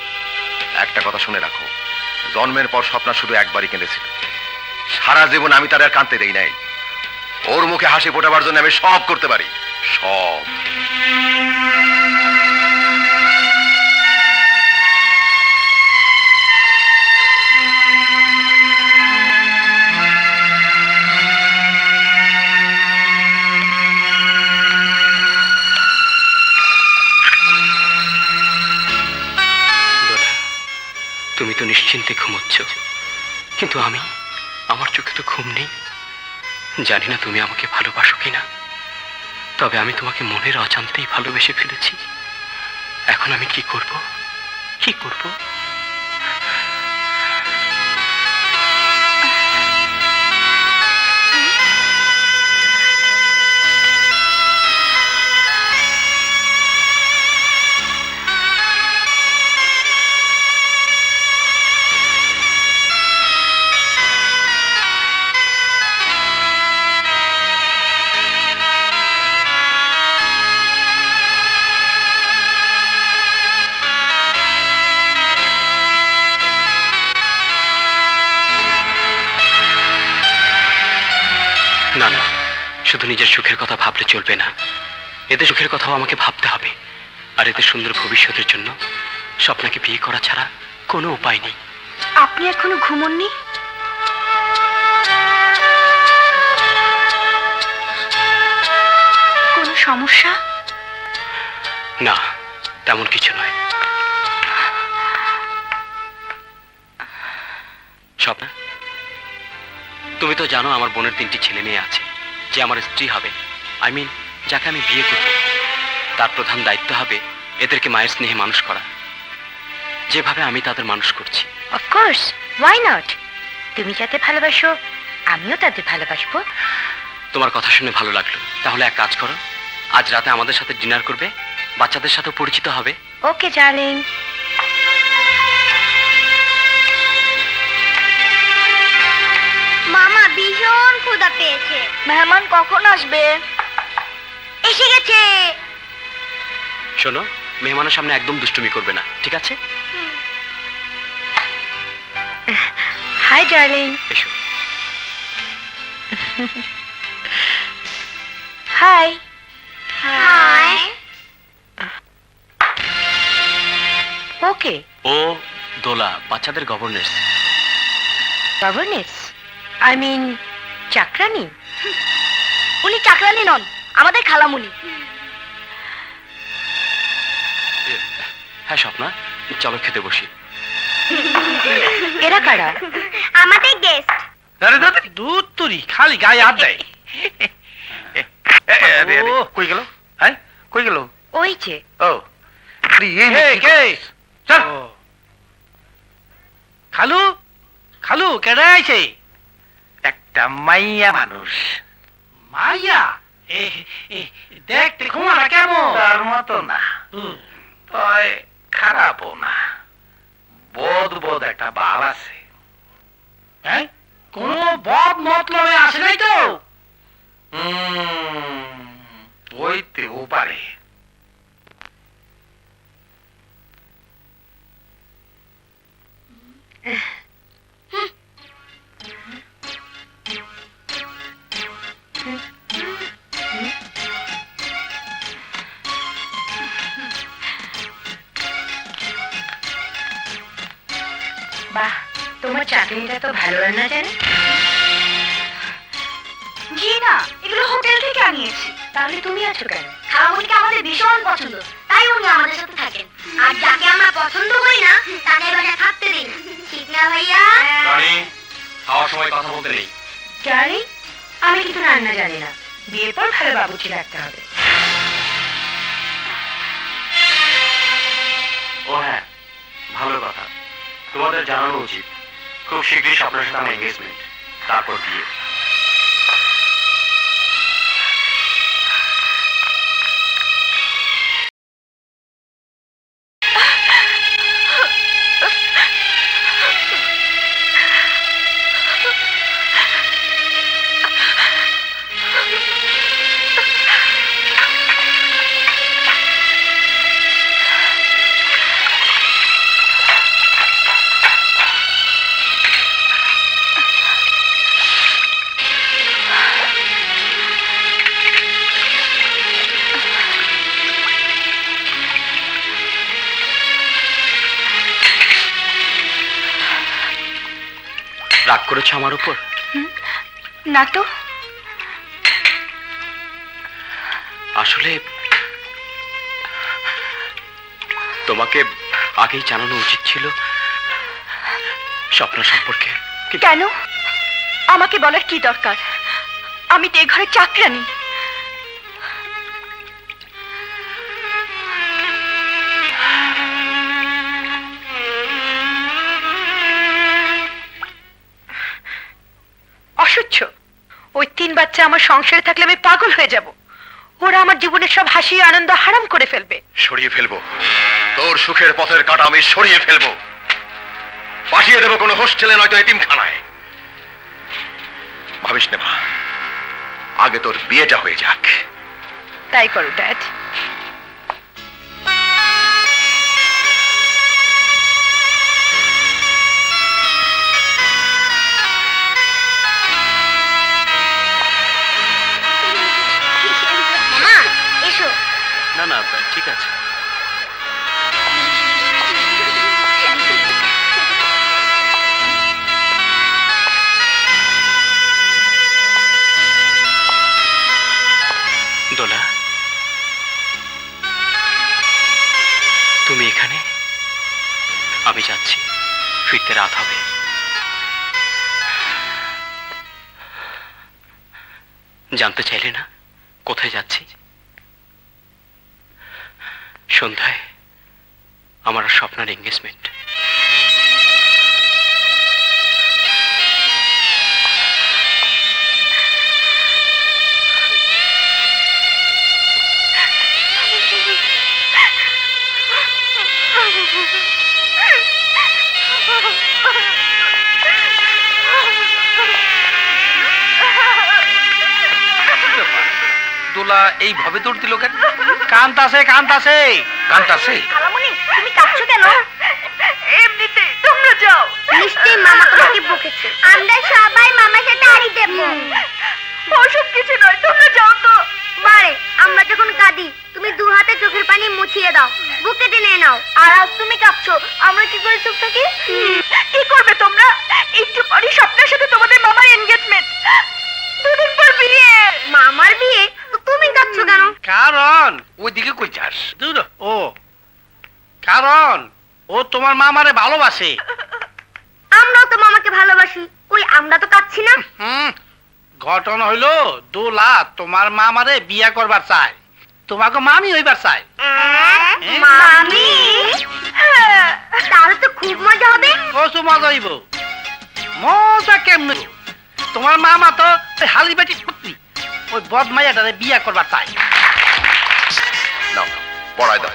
একটা কথা শুনে রাখো, জন্মের পর স্বপ্না শুধু একবারই কেঁদেছিল। সারা জীবন আমি তার আর কাঁদতে দেই নাই। ওর মুখে হাসি ফোটাবার জন্য আমি সব করতে পারি, সব। দোলা, তুমি তো নিশ্চিন্তে ঘুমোচ্ছ, কিন্তু আমার চোখে তো ঘুম নেই। জানি না তুমি আমাকে ভালোবাসো কিনা, তবে আমি তোমাকে মনের অজান্তেই ভালোবেসে ফেলেছি। এখন আমি কি করব? কি করব? না না, শুধু নিজের সুখের কথা ভাবলে চলবে না, এদের সুখের কথাও আমাকে ভাবতে হবে। আর এদের সুন্দর ভবিষ্যতের জন্য স্বপ্নাকে বিয়ে করা ছাড়া কোনো উপায় নেই। আপনি এখনো ঘুমোননি? কোনো সমস্যা? না, তেমন কিছু নয়। স্বপ্না, তুমি তো জানো আমার বোনের 3টি ছেলে মেয়ে আছে, যে আমার স্ত্রী হবে, যাকে আমি বিয়ে করব। তার প্রধান দায়িত্ব হবে এদেরকে মায়ের স্নেহে মানুষ করা, যেভাবে আমি তাদের মানুষ করছি। Of course, why not? তুমি যাতে ভালোবাসো, আমিও তাদের ভালোবাসবো। তোমার কথা শুনে ভালো লাগলো। তাহলে এক কাজ করো, আজ রাতে আমাদের সাথে ডিনার করবে, বাচ্চাদের সাথেও পরিচিত হবে। ওকে ডার্লিং। মামা ভীষণ ক্ষুধা পেয়েছে। মেহমান কখন আসবে? এসে গেছে। শোনো, মেহমানের সামনে একদম দুষ্টুমি করবে না, ঠিক আছে? Hi darling. এসো। হাই। হাই। ওকে। ও দোলা, বাচ্চাদের গভর্নেন্স। গভর্নেন্স? আই মিন চাকরানি? উনি চাকরানি নন, আমাদের খালামুনি। হ্যাঁ স্বপ্না, চলো খেতে বসি। এরা কারা? আমাদের গেস্ট। আরে দাদা, দুধ তুরি খালি গায়ে হাত দেয়। কই গেল? হ্যাঁ, কই গেল? ওই যে। ও, চল। খালু, খালু কেডা আইছে? একটা মাইয়া মানুষ। মাইয়া? দেখতে ঘুমানা কেমন? তার মতো না, তয় খারাপও না। বোধ বোধ একটা ভাব আছে। হ্যাঁ, কোন বদ মতলবে আসে নাই তো? হইতেও পারে। বাহ, তোমার চাকরিটা তো ভালো রান্না জানে। জি না, এগুলো হোটেল থেকে আনিয়েছি। তাহলে তুমি আছো কেন? খালামুনিকে আমাদের ভীষণ পছন্দ, তাই তাই উনি আমাদের সাথে থাকেন। আর যাকে আমরা পছন্দ করি না তাকে বাসায় থাকতে দিই না। ঠিক না ভাইয়া? রানী, খাওয়ার সময় কথা বলতে নেই। জানি, আমি কিন্তু রান্না জানি না। বিয়ের পর ভালো বাবুর্চি রাখতে হবে। ও হ্যাঁ, ভালো কথা। তোমাদের জানানো উচিত খুব শীঘ্রই আপনার সাথে আমার এঙ্গেজমেন্ট, তারপর বিয়ে। রাগ করেছো আমার উপর? না তো। আসলে তোমাকে আগেই জানানো উচিত ছিল স্বপ্ন সম্পর্কে। কেন? আমাকে বলার কি দরকার? আমি তো এই ঘরে চাকরানি। অসহ্য। ওই 3 বাচ্চা আমার সংসারে থাকলে আমি পাগল হয়ে যাব। ওরা আমার জীবনের সব হাসি আনন্দ হারাম করে ফেলবে। সরিয়ে ফেলবো, তোর সুখের পথের কাঁটা আমি সরিয়ে ফেলবো। পাঠিয়ে দেবো কোনো হোস্টেলে, নয়তো এতিমখানায়। ভাবিস না মা, আগে তোর বিয়েটা হয়ে যাক। তাই করো ড্যাড। মামা এসো। না না, ঠিক আছে। দোলা, তুমি এখানে? আমি যাচ্ছি, ফিরতে রাত হবে। জানতে চাইলে না কোথায় যাচ্ছি? সন্ধ্যায় আমার আর স্বপ্নের এঙ্গেজমেন্ট। দোলা এইভাবে দৌড় দিল কেন? কান্তাছে কান্তাছে কান্তাছে। খালামণি তুমি কাঁদছো কেন? এমনিতে তোমরা যাও। নিশ্চয়ই মামা তোমাকে বকেছে। আমরা সবাই মামার সাথে আড়ি দেব। ওসব কিছু নয়, তোমরা যাও তো। বারে আমরা যখন কাঁদি তুমি 2 হাতে চোখের পানি মুছিয়ে দাও, বুকে টেনে নাও। আর আজ তুমি কাঁদছো, আমরা কি করে চুপ থাকি? কি করবে তোমরা? একটু পরে স্বপ্নের সাথে তোমাদের মামার এনগেজমেন্ট, 2 দিন পর বিয়ে। মামার বিয়ে? তো তুমি কাঁদছো কেন? কারণ ওইদিকে কই যাস? ও কারণ ও তোমার মামারে ভালোবাসে। আমরাও তো মামাকে ভালোবাসি, কই আমরা তো কাঁদছি না। ঘটনা হইলো দোলা তোমার মামারে বিয়া করবার চায়, তোমাকে মামি হইবার চায়। মামি? তাহলে তো খুব মজা হবে। কসু মজা হইব। মজা কেমন? তোমার মামা তো হালি বেটি পুত্রী, ওই বদমাইয়াটারে বিয়া করবার চায়। নাও পড়ায় দাও।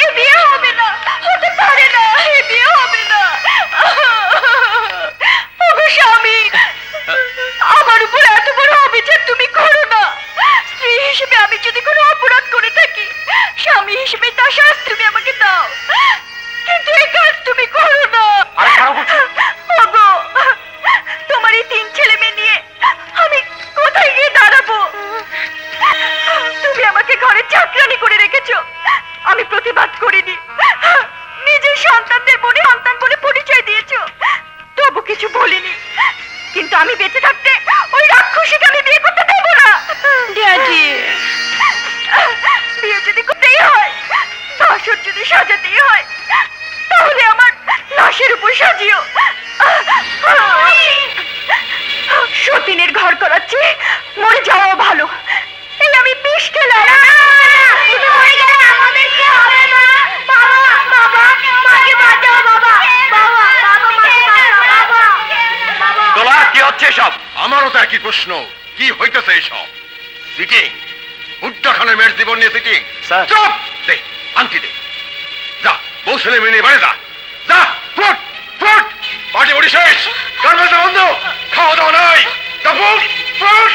এই বিয়ে হবে না, হতে পারে না, এই বিয়ে হবে না। ওগো স্বামী, আমার উপর এত বড় অবিচার তুমি করো না। স্ত্রী হিসেবে আমি যদি কোনো অপরাধ করে থাকি, স্বামী হিসেবে তা শাস্তি তুমি আমাকে দাও, কিন্তু এই কাজ তুমি করো না। আরে খারাপ করছো? কিছু বলিনি, কিন্তু আমি বেঁচে থাকতে ওই রাক্ষসীকে আমি বিয়ে করতে দেব না। ড্যাডি, বিয়ে যদি করতেই হয়, বাসর যদি সাজাতেই হয়, তাহলে আমার লাশের উপর সাজিও। সতীনের ঘর করাচ্ছে, মরে যাওয়া ভালো। এই আমি বিষ খেলাম। তোলা কি হচ্ছে সব? আমারও তো একই প্রশ্ন, কি হইতেছে এইসব? সিটিং, হুড্ডা খানের মেয়ের জীবন নিয়ে সিটিং। স্যার। চুপ! দে, আংটি দে। যা, বউ ছেলে মেয়ে নিয়ে বাড়ি যা। যা, ফুট ফুট! পার্টি বড়ি শেষ, গার্মেন্টস বন্ধ, খাওয়া দাওয়া নাই। যা, ফুট ফুট!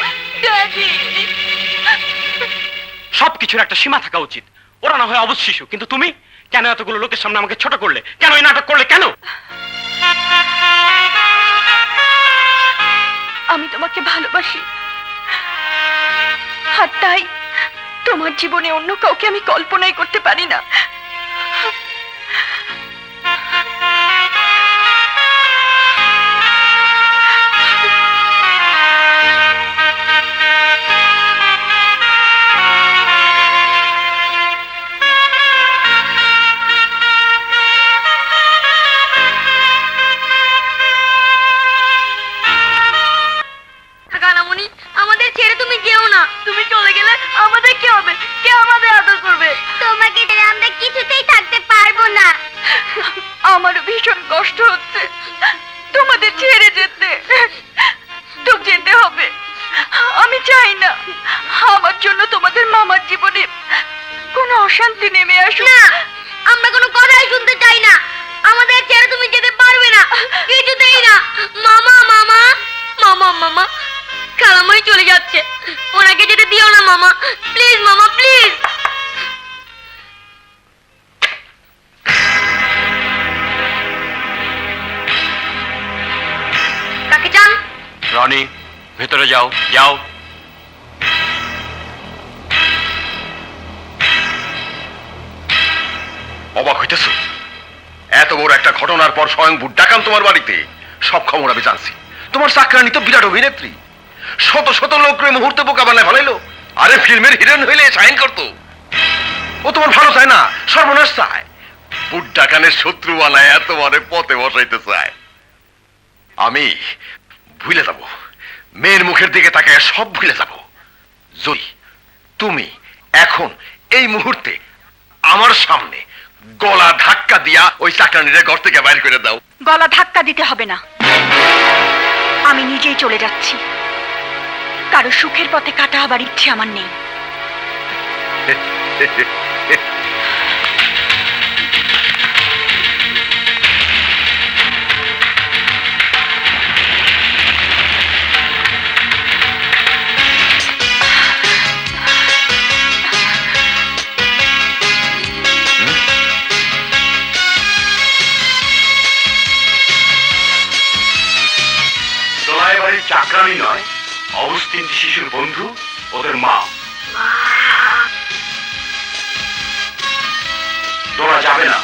সবকিছুর একটা সীমা থাকা উচিত। ওরা না হয় অবুঝ শিশু, কিন্তু তুমি কেন এতগুলো লোকের সামনে আমাকে ছোট করলে? কেন এই নাটক করলে? কেন? আমি তোমাকে ভালোবাসি, আর তাই তোমার জীবনে অন্য কাউকে আমি কল্পনাই করতে পারি না। কানামণি, আমাদের ছেড়ে তুমি যেও না। তুমি চলে গেলে আমাদের কি হবে? কে আমাদের আদর করবে? তোমাকে ছেড়ে আমরা কিছুতেই থাকতে পারবো না। আমারও ভীষণ কষ্ট হচ্ছে তোমাদের ছেড়ে যেতে। তো যেতে হবে, আমি চাই না আমার জন্য তোমাদের মামার জীবনে কোনো অশান্তি নেমে আসুক। না, আমরা কোনো কথাই শুনতে চাই না। আমাদের ছেড়ে তুমি যেতে পারবে না, কিছুতেই না। মামা মামা মামা মামা, খালামণি চলে যাচ্ছে, ওনাকে যেতে দিও না মামা, প্লিজ মামা, প্লিজ। কাকে চান? রনি, ভেতরে যাও, যাও। অবাক হইতেছ? এত বড় একটা ঘটনার পর স্বয়ং বুড্ডাকান তোমার বাড়িতে? সব খবর আমি জানছি। তোমার চাকরানি তো বিরাট অভিনেত্রী, শত শত লোকরে মুহূর্তে বোকা বানায় ফেলাইলো। আরে ফিল্মের হিরোইন হইলে সাইন করতো। ও তোমার ভালো চায় না, সর্বনাশ চায়। বুড্ডাকানের শত্রু বানায় তোমারে পথে বসাইতে চায়। আমি ভুলে যাব, মেয়ের মুখের দিকে তাকায় সব ভুলে যাব। যদি তুমি এখন এই মুহূর্তে আমার সামনে গলা ধাক্কা দিয়া ওই চাকরানিরে ঘর থেকে বাইর করে দাও। গলা ধাক্কা দিতে হবে না, আমি নিজেই চলে যাচ্ছি। কারো সুখের পথে কাটা হবার ইচ্ছে আমার নেই। দোলায় বাড়ির চাকরানি নয়, অবুঝ তিনটি শিশুর বন্ধু, ওদের মা। দোলা যাবে না,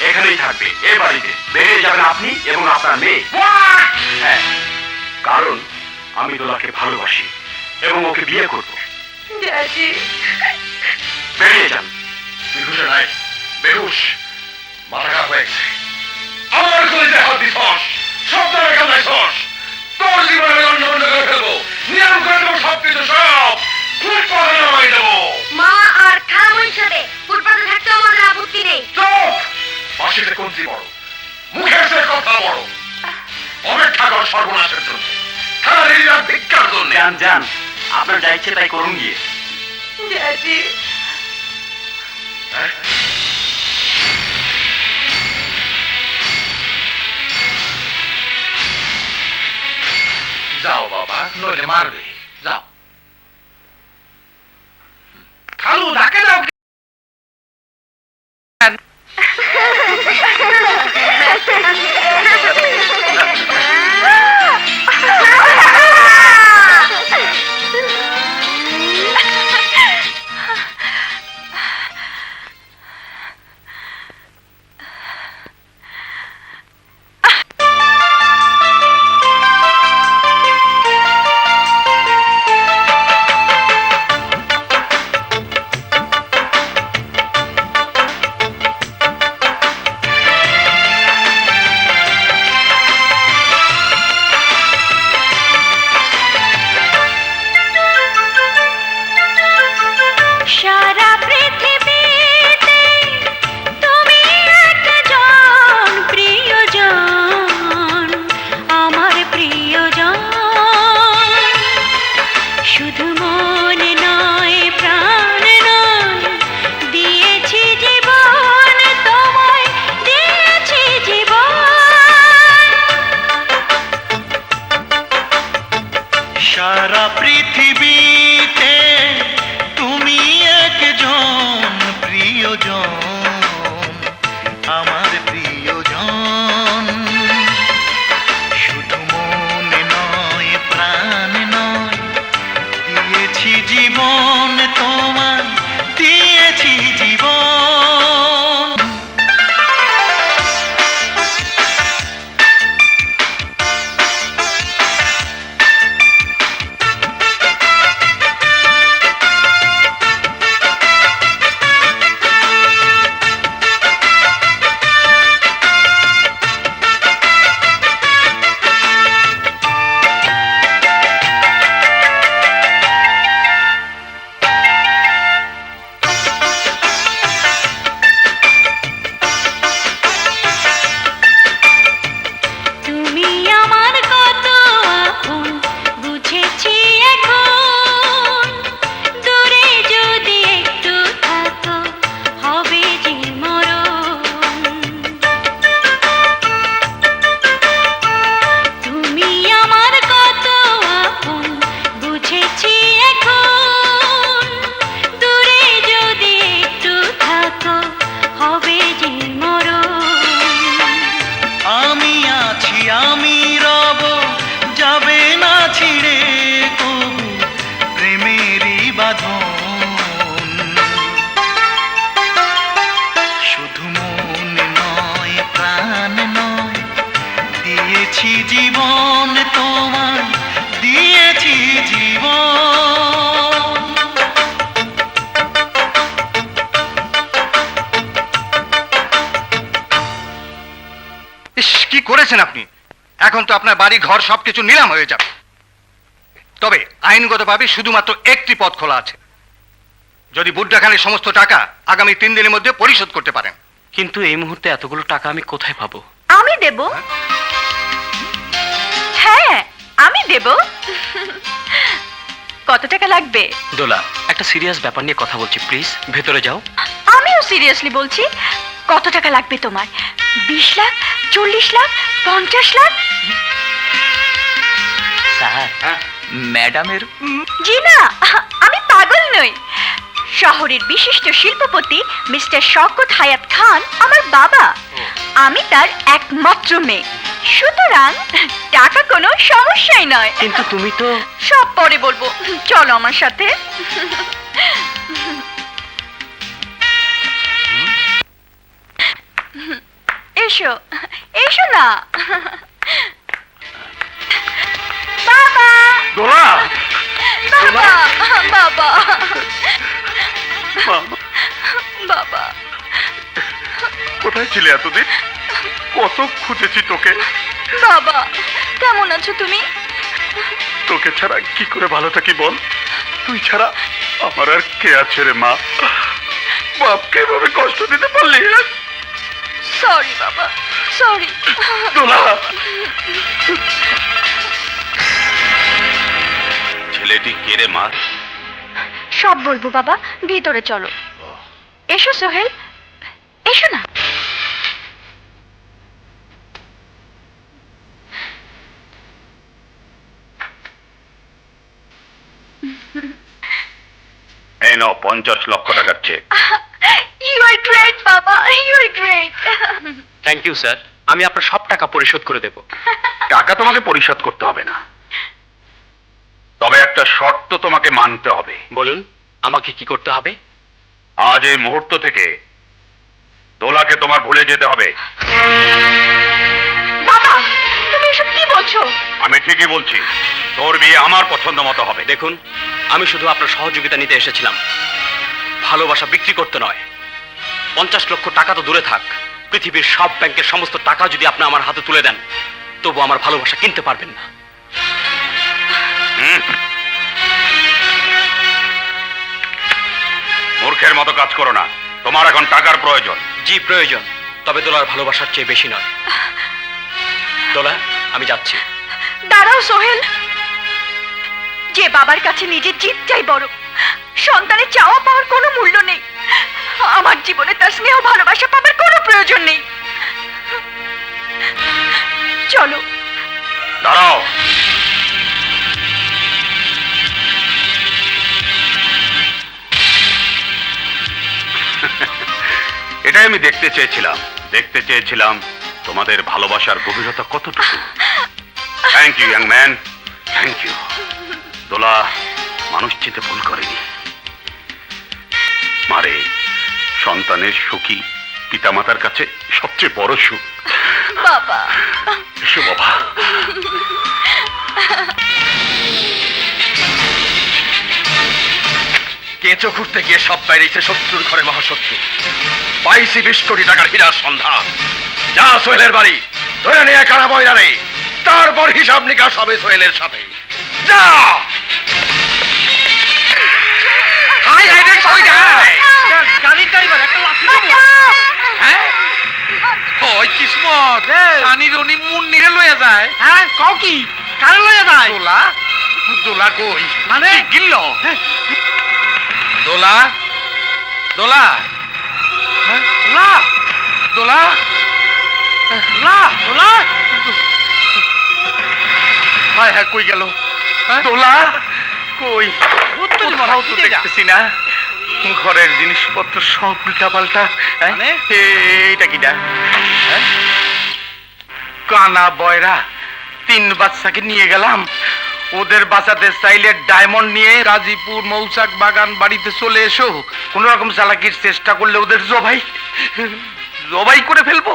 এখানেই থাকবে, এ বাড়িতে। বেরিয়ে যাবেন আপনি এবং আপনার মেয়ে। হ্যাঁ, কারণ আমি দোলাকে ভালোবাসি এবং ওকে বিয়ে করব। বেরিয়ে যান। বিহুষে নাই, বেহুশ, মাথা খারাপ হয়ে গেছে। আমার কলেজে হাত দিছস, সব ধরে কামড়াইছস। তোর জীবনে লন্ড বন্ধ করে ফেলবো, নিয়ম করে দেবো সবকিছু, সব ফুটপাতে নামাই দেবো। মামা আর খালামণির সাথে ফুটপাতে থাকতে আমাদের আপত্তি নেই। চুপ! বাসিতে কঞ্চি বড়, মুখের সে কথা বড়। অপেক্ষা কর সর্বনাশের জন্য, খালারিরা ভিক্ষার জন্য। যান যান, আপনার যা ইচ্ছে তাই করুন গিয়ে। হ্যাঁ? যাও বাবা, নইলে মারবে। যাও। খালু ডাকে দাও। সারা পৃথিবীতে তুমি একজন প্রিয়জন, আমার প্রিয়জন। শুধু মনে নয় প্রাণ নয়, দিয়েছি জীবন তোমায়, দিয়েছি জীবন। তুমি আমার কত আপন বুঝেছি এখন, দূরে যদি একটু থাকো হবে যে মরণ। তুমি আমার কত আপন বুঝেছি এখন, দূরে যদি একটু থাকো হবে যে মরণ। আমি আছি, আমি রব, যাবে না ছিড়ে কবু প্রেমেরই বাঁধন। শুধু মনে নয় প্রাণ নয়, দিয়েছি জীবন তোমায়, দিয়েছি জীবন। ইস, কি করেছেন আপনি? এখন তো আপনার বাড়ি ঘর সবকিছু নিলাম হয়ে যাবে। তবে আইনগতভাবে শুধুমাত্র একটি পথ খোলা আছে, যদি বুড্ডা খানের সমস্ত টাকা আগামী 3 দিনের মধ্যে পরিশোধ করতে পারেন। কিন্তু এই মুহূর্তে এতগুলো টাকা আমি কোথায় পাবো? আমি দেব। হ্যাঁ, আমি দেব। কত টাকা লাগবে? দোলা, একটা সিরিয়াস ব্যাপার নিয়ে কথা বলছি, প্লিজ ভেতরে যাও। আমিও সিরিয়াসলি বলছি। কত টাকা লাগবে তোমার? 20 লাখ, 40 লাখ, 50 লাখ? স্যার, ম্যাডামের জি না, আমি পাগল নই। শহরের বিশিষ্ট শিল্পপতি মিস্টার শওকত হায়াত খান আমার বাবা। আমি তার একমাত্র মেয়ে, সুতরাং টাকা কোনো সমস্যাই নয়। কিন্তু তুমি তো... সব পরে বলবো, চলো আমার সাথে। এসো, এসো না। বাবা, দোলা, বাবা, বাবা, বাবা। কোথায় ছিলে এতদিন? কত খুঁজেছি তোকে। বাবা, কেমন আছো তুমি? তোকে ছাড়া কি করে ভালো থাকি বল? তুই ছাড়া আমার আর কে আছে রে মা? বাপকে এভাবে কষ্ট দিতে পারলি? সরি বাবা, সরি। দোলা, ছেলেটি কে রে মা? সব বলবো বাবা, ভিতরে চলো। এসো সোহেল, এসো না। এই নাও 50 লক্ষ টাকার চেক। ইউ আর গ্রেট বাবা, you are great. Thank you sir, আমি আপনার সব টাকা পরিশোধ করে দেব। টাকা তোমাকে পরিশোধ করতে হবে না, তবে একটা শর্ত তোমাকে মানতে হবে। বলুন, আমাকে কি করতে হবে? আজ এই মুহূর্ত থেকে দোলাকে তোমার ভুলে যেতে হবে। বাবা, তুমি এসব কি বলছো? আমি ঠিকই বলছি, তোর বিয়ে আমার পছন্দ মতো হবে। দেখুন, আমি শুধু আপনার সহযোগিতা নিতে এসেছিলাম, ভালোবাসা বিক্রি করতে নয়। 50 লক্ষ টাকা তো দূরে থাক, পৃথিবীর সব ব্যাংকের সমস্ত টাকা যদি আপনি আমার হাতে তুলে দেন, তবু আমার ভালোবাসা কিনতে পারবেন না। মূর্খের মতো কাজ করো না, তোমার এখন টাকার প্রয়োজন। জি প্রয়োজন, তবে দোলার ভালোবাসার চেয়ে বেশি নয়। দোলা, আমি যাচ্ছি। দাঁড়াও সোহেল, যে বাবার কাছে নিজের জিতটাই বড়, সন্তানের চাওয়া পাওয়ার কোনো মূল্য নেই। আমার জীবনে তার স্নেহ ভালোবাসা পাবার কোনো প্রয়োজন নেই। চলো। দাঁড়াও। সেটাই আমি দেখতে চেয়েছিলাম তোমাদের ভালোবাসার গভীরতা কতটুকু। Thank you young man, thank you. Dola মানুষ চিনতে ভুল করেনি। মারে, সন্তানের সুখী পিতামাতার কাছে সবচেয়ে বড় সুখ। বাবা এসো বাবা। কেঁচো খুঁড়তে গিয়ে সব বাইরেছে শত্রুর ঘরে মহাশত্রু। 22-20 কোটি টাকার হীরার সন্ধান। যা সোহেলের বাড়ি ধরে নিয়ে কারা বয়রা রে, তারপর হিসাব নিকাশ হবে সোহেলের সাথে। যা। হাই হাই রে, কই যায়? গাড়ির ড্রাইভার একটা লাঠি দেবো। হ্যাঁ ওই কিসমত সানি রনি মুন্নিরে লইয়া যায়। হ্যাঁ কও কি কারে লইয়া যায়? দোলা দোলা কই মানে? গিল্ল দোলা দোলা হ্যাঁ? লা দোলা লা ওলা হায় হ্যাঁ কই গেল? দোলা কই? উত্তর কোথাও তো দেখতেছি না। ঘরের জিনিসপত্র সব উল্টা পাল্টা। মানে? এইটা কিটা? হ্যাঁ? কানা বয়রা 3 বাচ্চাকে নিয়ে গেলাম। ওদের বাঁচাতে চাইলে ডায়মন্ড নিয়ে গাজীপুর মৌচাক বাগান বাড়িতে চলে এসো। কোন রকম চালাকির চেষ্টা করলে ওদের জবাই করে ফেলবো।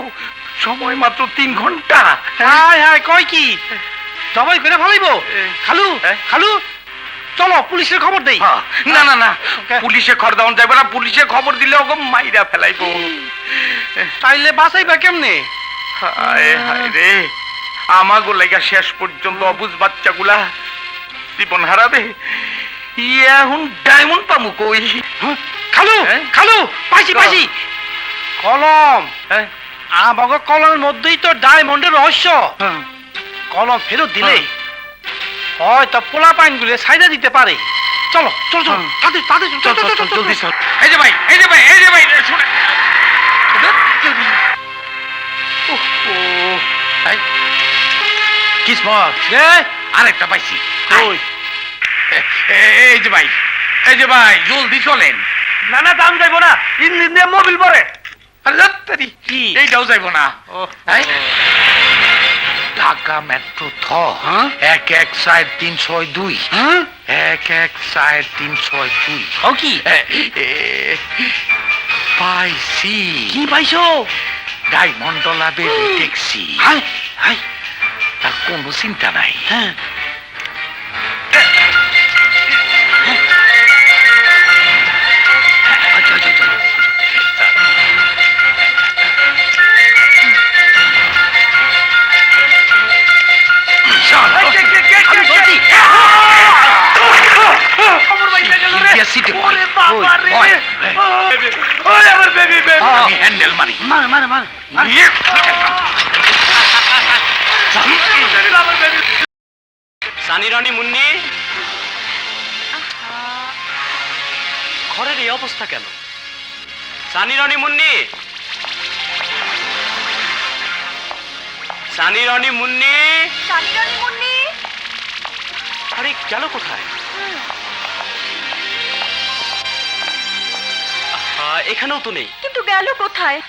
সময় মাত্র 3 ঘন্টা। হাই হাই কয় কি সবাই করে ফেলাইবো? খালু খালু চলো পুলিশের খবর দেই। হ্যাঁ, না না না, পুলিশে খবর দেওয়া যাবে না। পুলিশে খবর দিলে ওকে মাইরা ফেলাইবো। তাইলে বাঁচাইবা কেমনে? হায় হায় রে, আমাগো লাগা শেষ পর্যন্ত অবুঝ বাচ্চাগুলা জীবন হারাবে। এখন ডায়মন্ড পামু কই? খালু খালু পাইছি পাইছি কলম। আমাকে কলমের মধ্যেই তো ডায়মন্ডের রহস্য। কলম ফেরত দিলে হয়তো পোলা পাইন গুলো সাইডা দিতে পারে। চলো চলো চলো তাদের তাদের জলদি চল। এই যে ভাই, এই যে ভাই, এই যে ভাই, শুনে কিসমত আরেকটা পাইছি। এই যে ভাই, এই যে ভাই, জলদি চলেন। না না দাম যাইবো না, ইঞ্জিন দিয়ে মোবিল পরে। কি এইটাও যাইবো না? ঢাকা মেট্রো থ 11462 11462 ও কি পাইছি। কি পাইছো? ডায়মন্ড লাভে ট্যাক্সি। হাই হাই তার কোনো চিন্তা নাই। হ্যাঁ হ্যান্ডেল মারি। মারে মারে মারে সানি রানী মুন্নি, ঘরের এই অবস্থা কেন? সানি রানী মুন্নি, সানি রানী মুন্নি, সানি রানী মুন্নি আরে গেল কোথায়? এখানেও তো নেই। কিন্তু গেল কোথায়?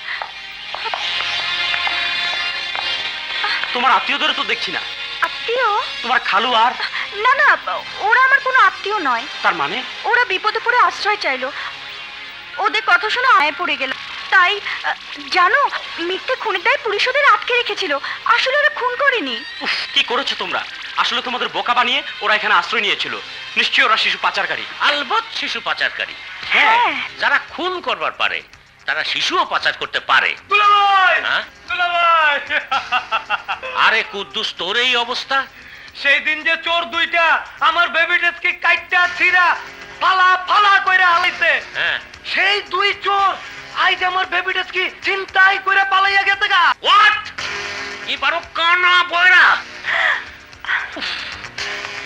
তোমার আত্মীয়দের তো দেখছি না। আত্মীয়? তোমার খালু আর না না, ওরা আমার কোনো আত্মীয় নয়। তার মানে? ওরা বিপদে পড়ে আশ্রয় চাইলো, ওদের কথা শুনে আয় পড়ে গেল। তাই জানো, মিথ্যে খুনের দায়ে পুলিশ ওদের আটকে রেখেছিল। আসলে ওরা খুন করেনি। উফ, কি করেছো তোমরা? আসলে তোমাদের বোকা বানিয়ে ওরা এখানে আশ্রয় নিয়েছিল। নিশ্চয়ই ওরা শিশু পাচারকারী। আলবৎ শিশু পাচারকারী। হ্যাঁ যারা খুন করবার পারে তারা শিশুও পাচার করতে পারে। হ্যাঁ? আরে কুদ্দুস, তোর এই অবস্থা? সেই দিন যে চোর দুইটা আমার বেবি ড্রেসকে কাইটা ছিড়া ফালা ফালা কইরা হালাইছে, হ্যাঁ। সেই দুই চোর আইজ আমার বেবি ড্রেসকে চিন্তাই কইরা পালাইয়া গেছে গা। হোয়াট? এবারও কানা বয়রা,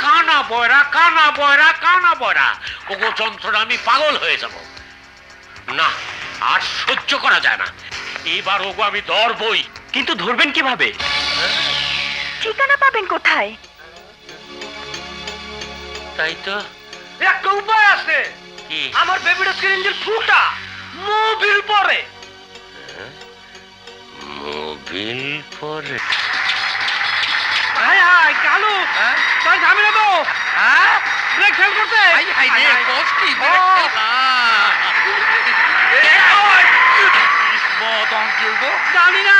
কানা বয়রা, কানা বয়রা, কানা বয়রা। ওগো যন্ত্রণা, আমি পাগল হয়ে যাব। না, আর সহ্য করা যায় না। এবার ওগো আমি ধরবই। কিন্তু ধরবেন কিভাবে? ঠিকানা পাবেন কোথায়? তাই তো। একটা উপায় আছে। কি? আমার বেবি ড্রেসকে ইঞ্জিন ফুটা মোবিল পরে বিল পরে কালু তোর ঝামেলা তো হ্যাঁ ব্রেক ফেল করতে জানি না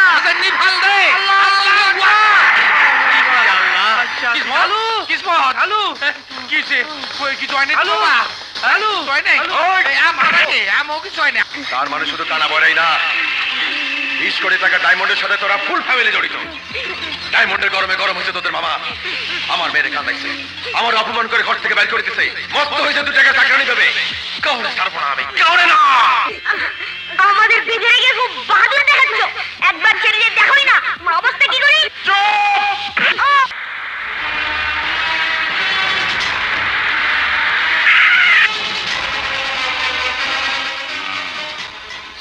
তার মানে শুধু কানা বড়াই না, 20 কোটি টাকা ডায়মন্ডের সাথে তোরা ফুল ফ্যামিলি জড়িত। ডায়মন্ডের গরমে গরম হয়েছে তোদের মামা, আমার মেয়েরে কান্দাইছে, আমার অপমান করে ঘর থেকে বের করে দিছে, মস্ত হয়েছে 2 টাকা চাকরানি দেবে। কাউরে ছাড়বো না আমি, কাউরে না। আমাদের দুজনকে খুব বাজে দেখাচ্ছ, একবার ছেড়ে যে দেখোই না আমার অবস্থা কি করি।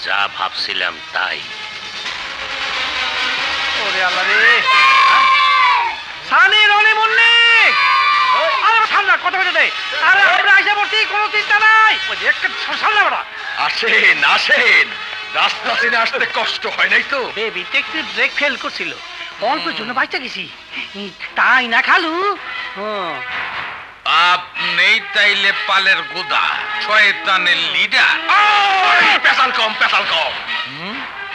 যা ভাবছিলাম তাই। ওরে আল্লাহ রে, সানি রনি মুন্নি, আরে ঠান্ডা কথা বলে দে। আরে আমরা আইসা পড়ছি, কোনো চিন্তা নাই। ওই যে একটা সামনে বড়া আসেন আসেন, রাস্তা চিনে আসতে কষ্ট হয় নাই তো? বেবি ট্যাক্সি ব্রেক ফেল করছিল, অল্পের জন্য বাইচা গেছি, তাই না খালু? আপনি তাইলে পালের গোদা, শয়তানের লিডার। পেশাল কম, পেশাল কম।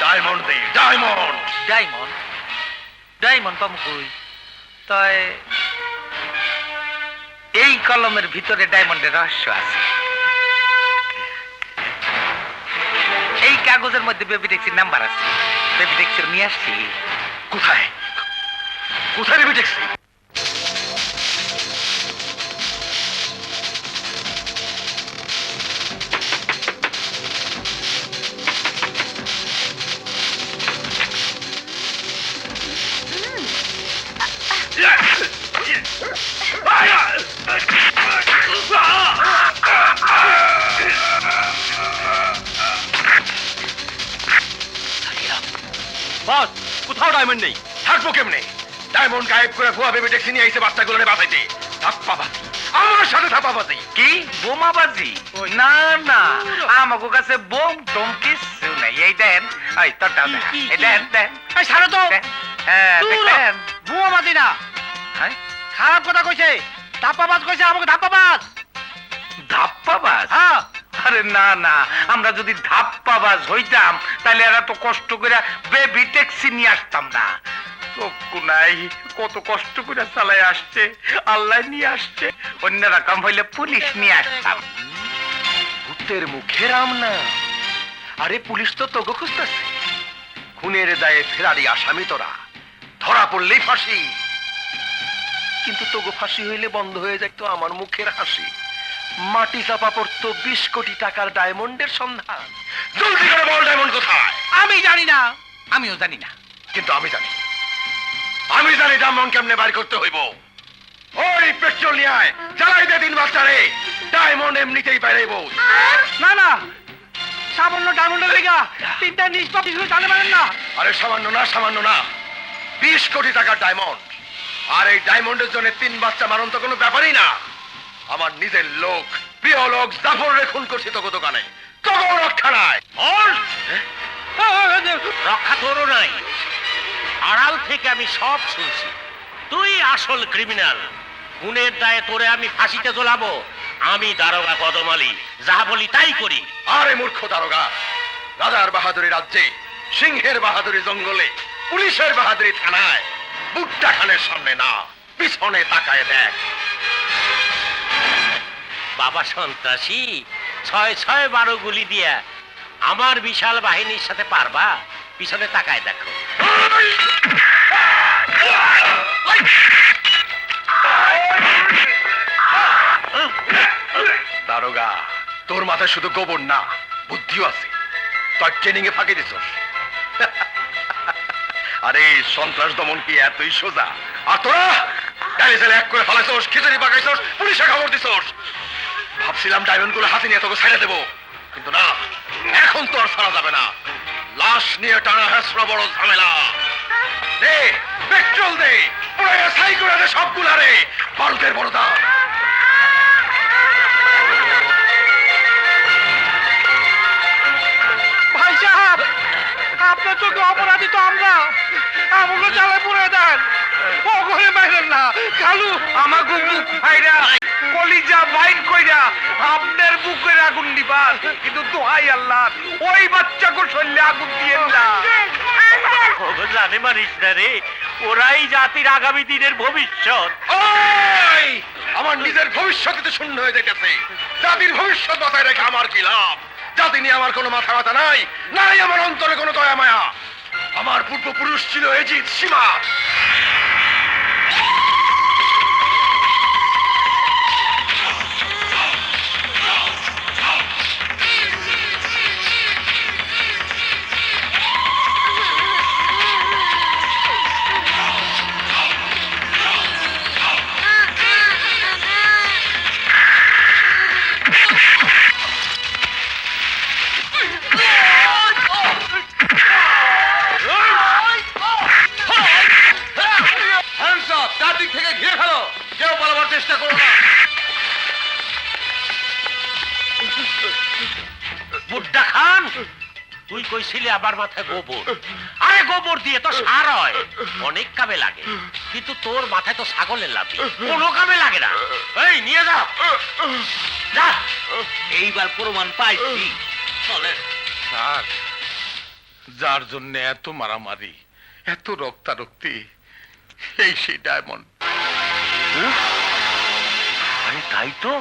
ডায়মন্ড দে, ডায়মন্ড। ডায়মন্ড ডায়মন্ড পাবো কই? তাই এই কলমের ভিতরে ডায়মন্ডের রহস্য আছে। এই কাগজের মধ্যে বেবি ট্যাক্সির নাম্বার আছে, বেবি ট্যাক্সি নিয়ে আসছি। কোথায় কোথায় নেবে ট্যাক্সি? বস, কোথাও ডায়মন্ড নেই। থাকবো কেমনে? ডায়মন্ড গায়েব করে ভুয়া বেবি ট্যাক্সি নিয়ে এসে বাচ্চাগুলো বাঁচাইতে। ধাপ্পাবাজি, আমার সাথে ধাপ্পাবাজি। কি বোমাবাজি? না না, আমাকে কাছে বোম টোম কিছু নাই। এই দেন, এই তোরটা দেন, এই দেন দেন। এই ছাড়ো তো, হ্যাঁ দেখেন। বুয়াবাজি না, হ্যাঁ খারাপ কথা কইছে, ধাপ্পাবাজ কইছে, আমাকে ধাপ্পাবাজ। ধাপ্পাবাজ? হ্যাঁ, আরে না না, আমরা যদি ধাপ্পাবাজ হইতাম তাহলে এরা তো কষ্ট করে বেবি ট্যাক্সি নিয়ে আসতাম না। চক্ষু নাই, কত কষ্ট করে চালাই আসছে, আল্লাহ নিয়ে আসছে। অন্য রকম হইলে পুলিশ নিয়ে আসতাম। ভূতের মুখে রাম না। আরে পুলিশ তো তোকে খুঁজতেছে। খুনের দায়ে ফেরারি আসামি তোরা, ধরা পড়লেই ফাঁসি। কিন্তু তোকে ফাঁসি হইলে বন্ধ হয়ে যেত আমার মুখের হাসি। মাটি চাপা পড়তো 20 কোটি টাকার ডায়মন্ডের সন্ধান। জলদি করে বল, ডায়মন্ড কোথায়? আমি জানি না, আমিও জানি না। কিন্তু আমি জানি, আমি জানি ডায়মন্ড কেমনে বাইর করতে হইব। ওই পেট্রোল নিয়ে আয়, জ্বালাই দে 3 বাচ্চারে। ডায়মন্ড এমনিতেই বাইরেব। না না, সামান্য ডায়মন্ডের লেগা 3টা নিষ্পাপ কিছু জানে পারেন না। আরে সামান্য না, সামান্য না, 20 কোটি টাকার ডায়মন্ড। আর এই ডায়মন্ডের জন্য 3 বাচ্চা মারণ তো কোনো ব্যাপারই না। আমার নিজের লোক, প্রিয় লোক জাফর খুন করছি তোকে দোকানে, তোকে রক্ষা নাই। রক্ষা তোরও নাই, আড়াল থেকে আমি সব শুনছি। তুই আসল ক্রিমিনাল। খুনের দায়ে তোরে আমি ফাঁসিতে ঝোলাবো। আমি দারোগা কদম আলী, যা বলি তাই করি। আরে মূর্খ দারোগা, রাজার বাহাদুরি রাজ্যে, সিংহের বাহাদুরি জঙ্গলে, পুলিশের বাহাদুরি থানায়, বুট্টা খানের সামনে না, পিছনে তাকায় দেখ। বাবা সন্ত্রাসী, 6-6-12 গুলি দিয়া আমার বিশাল বাহিনীর সাথে পারবা? পিছনে তাকায় দেখো। দারোগা, তোর মাথায় শুধু গোবর না, বুদ্ধিও আছে। তোর ট্রেনিং এ ফাঁকি দিছস। আরে সন্ত্রাস দমন কি এতই সোজা? আর তোরা ডালে চালে এক করে ফেলাইছস, খিচুড়ি পাকাইছস, পুলিশে খবর দিছস। ভাবছিলাম ডায়মন্ড গুলো হাতে নিয়ে তোকে ছেড়ে দেবো, কিন্তু না, এখন তো আর ছাড়া যাবে না। লাশ নিয়ে টানা হেসরা বড় ঝামেলা। দে পেট্রোল দে, পুরো সাই করে দে সবগুলারে, বারুদের বড় দাম। ভাই সাহেব, আপনার চোখে অপরাধী তো আমরা। আমাকে চালে পুরে দেন, ও ঘরে বাইরেন না। খালু আমাকে বুক ফাইরা কলিজা বাইট কইরা আপনার বুকের আগুন দিবার, কিন্তু দোহাই আল্লাহ ওই বাচ্চাকে শরীরে আগুন দিয়েন না। জানে মানিস না রে, ওরাই জাতির আগামী দিনের ভবিষ্যৎ। ওই আমার নিজের ভবিষ্যৎ তো শূন্য হয়ে যেতেছে, জাতির ভবিষ্যৎ মাথায় রেখে আমার কি লাভ? জাতি নিয়ে আমার কোনো মাথা ব্যথা নাই, নাই আমার অন্তরে কোনো দয়া মায়া। আমার পূর্বপুরুষ ছিল এজিদ সীমা। চারদিক থেকে ঘিরে ফেলো, কেউ পালাবার চেষ্টা করো না। বুড্ডা খান, তুই কইছিলি আবার মাথায় গোবর। আরে গোবর দিয়ে তো সার হয়, অনেক কামে লাগে, কিন্তু তোর মাথায় তো ছাগলের লাঠি, কোনো কামে লাগে না। এই নিয়ে যা, যা। এইবার প্রমাণ পাইছি। চলেন স্যার, যার জন্য এত মারামারি, এত রক্তারক্তি, এই সেই ডায়মন্ড। আরে তাই তো,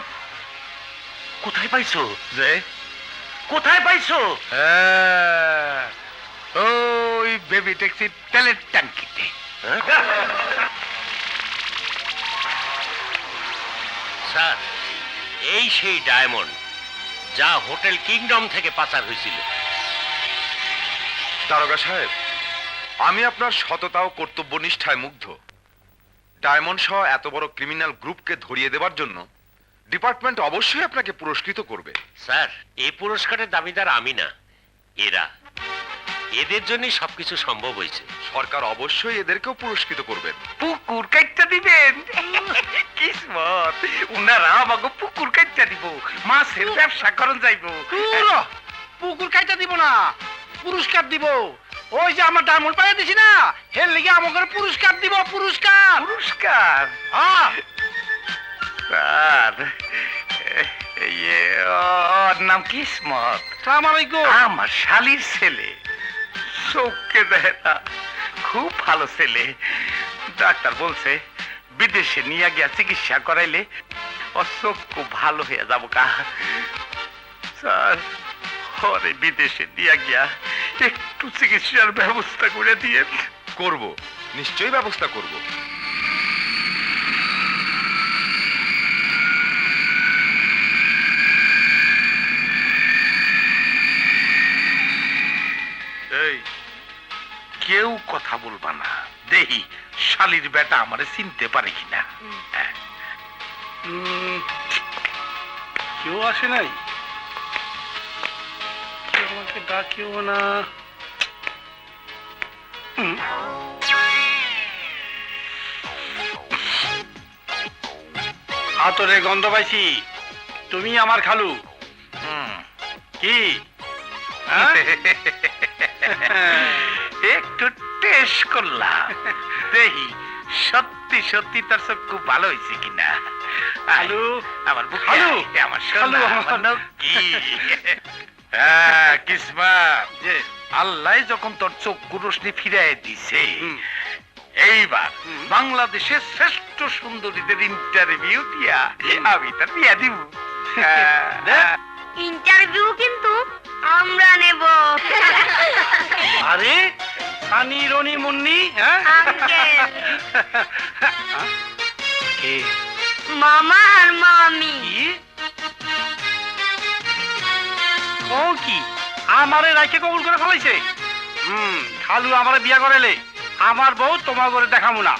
কোথায় পাইছো? যে কোথায় পাইছো? ওই বেবি ট্যাক্সি তেলের ট্যাঙ্কিতে। স্যার, এই সেই ডায়মন্ড যা হোটেল কিংডম থেকে পাচার হয়েছিল। দারোগা সাহেব, আমি আপনার সততা ও কর্তব্যনিষ্ঠায় মুগ্ধ। ডায়মন্ড সহ এত বড় ক্রিমিনাল গ্রুপকে ধরিয়ে দেবার জন্য ডিপার্টমেন্ট অবশ্যই আপনাকে পুরস্কৃত করবে। স্যার, এই পুরস্কারের দাবিদার আমি না, এরা। এদের জন্যই সবকিছু সম্ভব হয়েছে। সরকার অবশ্যই এদেরকেও পুরস্কৃত করবেন। পুকুর কাইটটা দিবেন? কিসমত, উনারা আমাকে পুকুর কাইটটা দিব, মাছের ব্যবসা করন যাইব। পুকুর কাইটটা দিব না, পুরস্কার দিব। ওই যে আমার ডায়মন্ড পাইয়া দিছি না, এর লেগে আমাকে পুরস্কার দিব। পুরস্কার? পুরস্কার? স্যার, ওর নাম কিসমত, আমার শালির ছেলে, চোখকে দেয় না, খুব ভালো ছেলে। ডাক্তার বলছে বিদেশে নিয়ে গিয়া চিকিৎসা করাইলে ওর চোখ খুব ভালো হয়ে যাবো। কা স্যার, ওরে বিদেশে নিয়ে গিয়া একটু চিকিৎসার ব্যবস্থা করে দিয়ে। করব, নিশ্চয়ই ব্যবস্থা করব। এই, কেউ কথা বলবা না, দেহি শালির বেটা আমারে চিনতে পারে কিনা। কেউ আসে নাই, কেউ আমাকে ডাকেও না। আতরে গন্ধ পাইছি, তুমি আমার খালু। কি একটু টেস্ট করলাম, দেখি সত্যি সত্যি তার সব খুব ভালো হয়েছে কিনা। খালু আমার বুক, খালু আমার খালু আমার কি। কিসমত, যে আল্লাহ যখন তোর চক্ষু রোশনি ফিরাই দিছে, এইবার বাংলাদেশের শ্রেষ্ঠ সুন্দরীদের ইন্টারভিউ দিয়া আমি তার বিয়া দিব। ইন্টারভিউ কিন্তু আমরা নেব। আরে সানি রনি মুন্নি, মামা আর মামি। কি আমারে রাইকে কবুল করে ফেলাইছে? খালু আমারে বিয়া করাইলে আমার বউ তোমার করে দেখাবো না।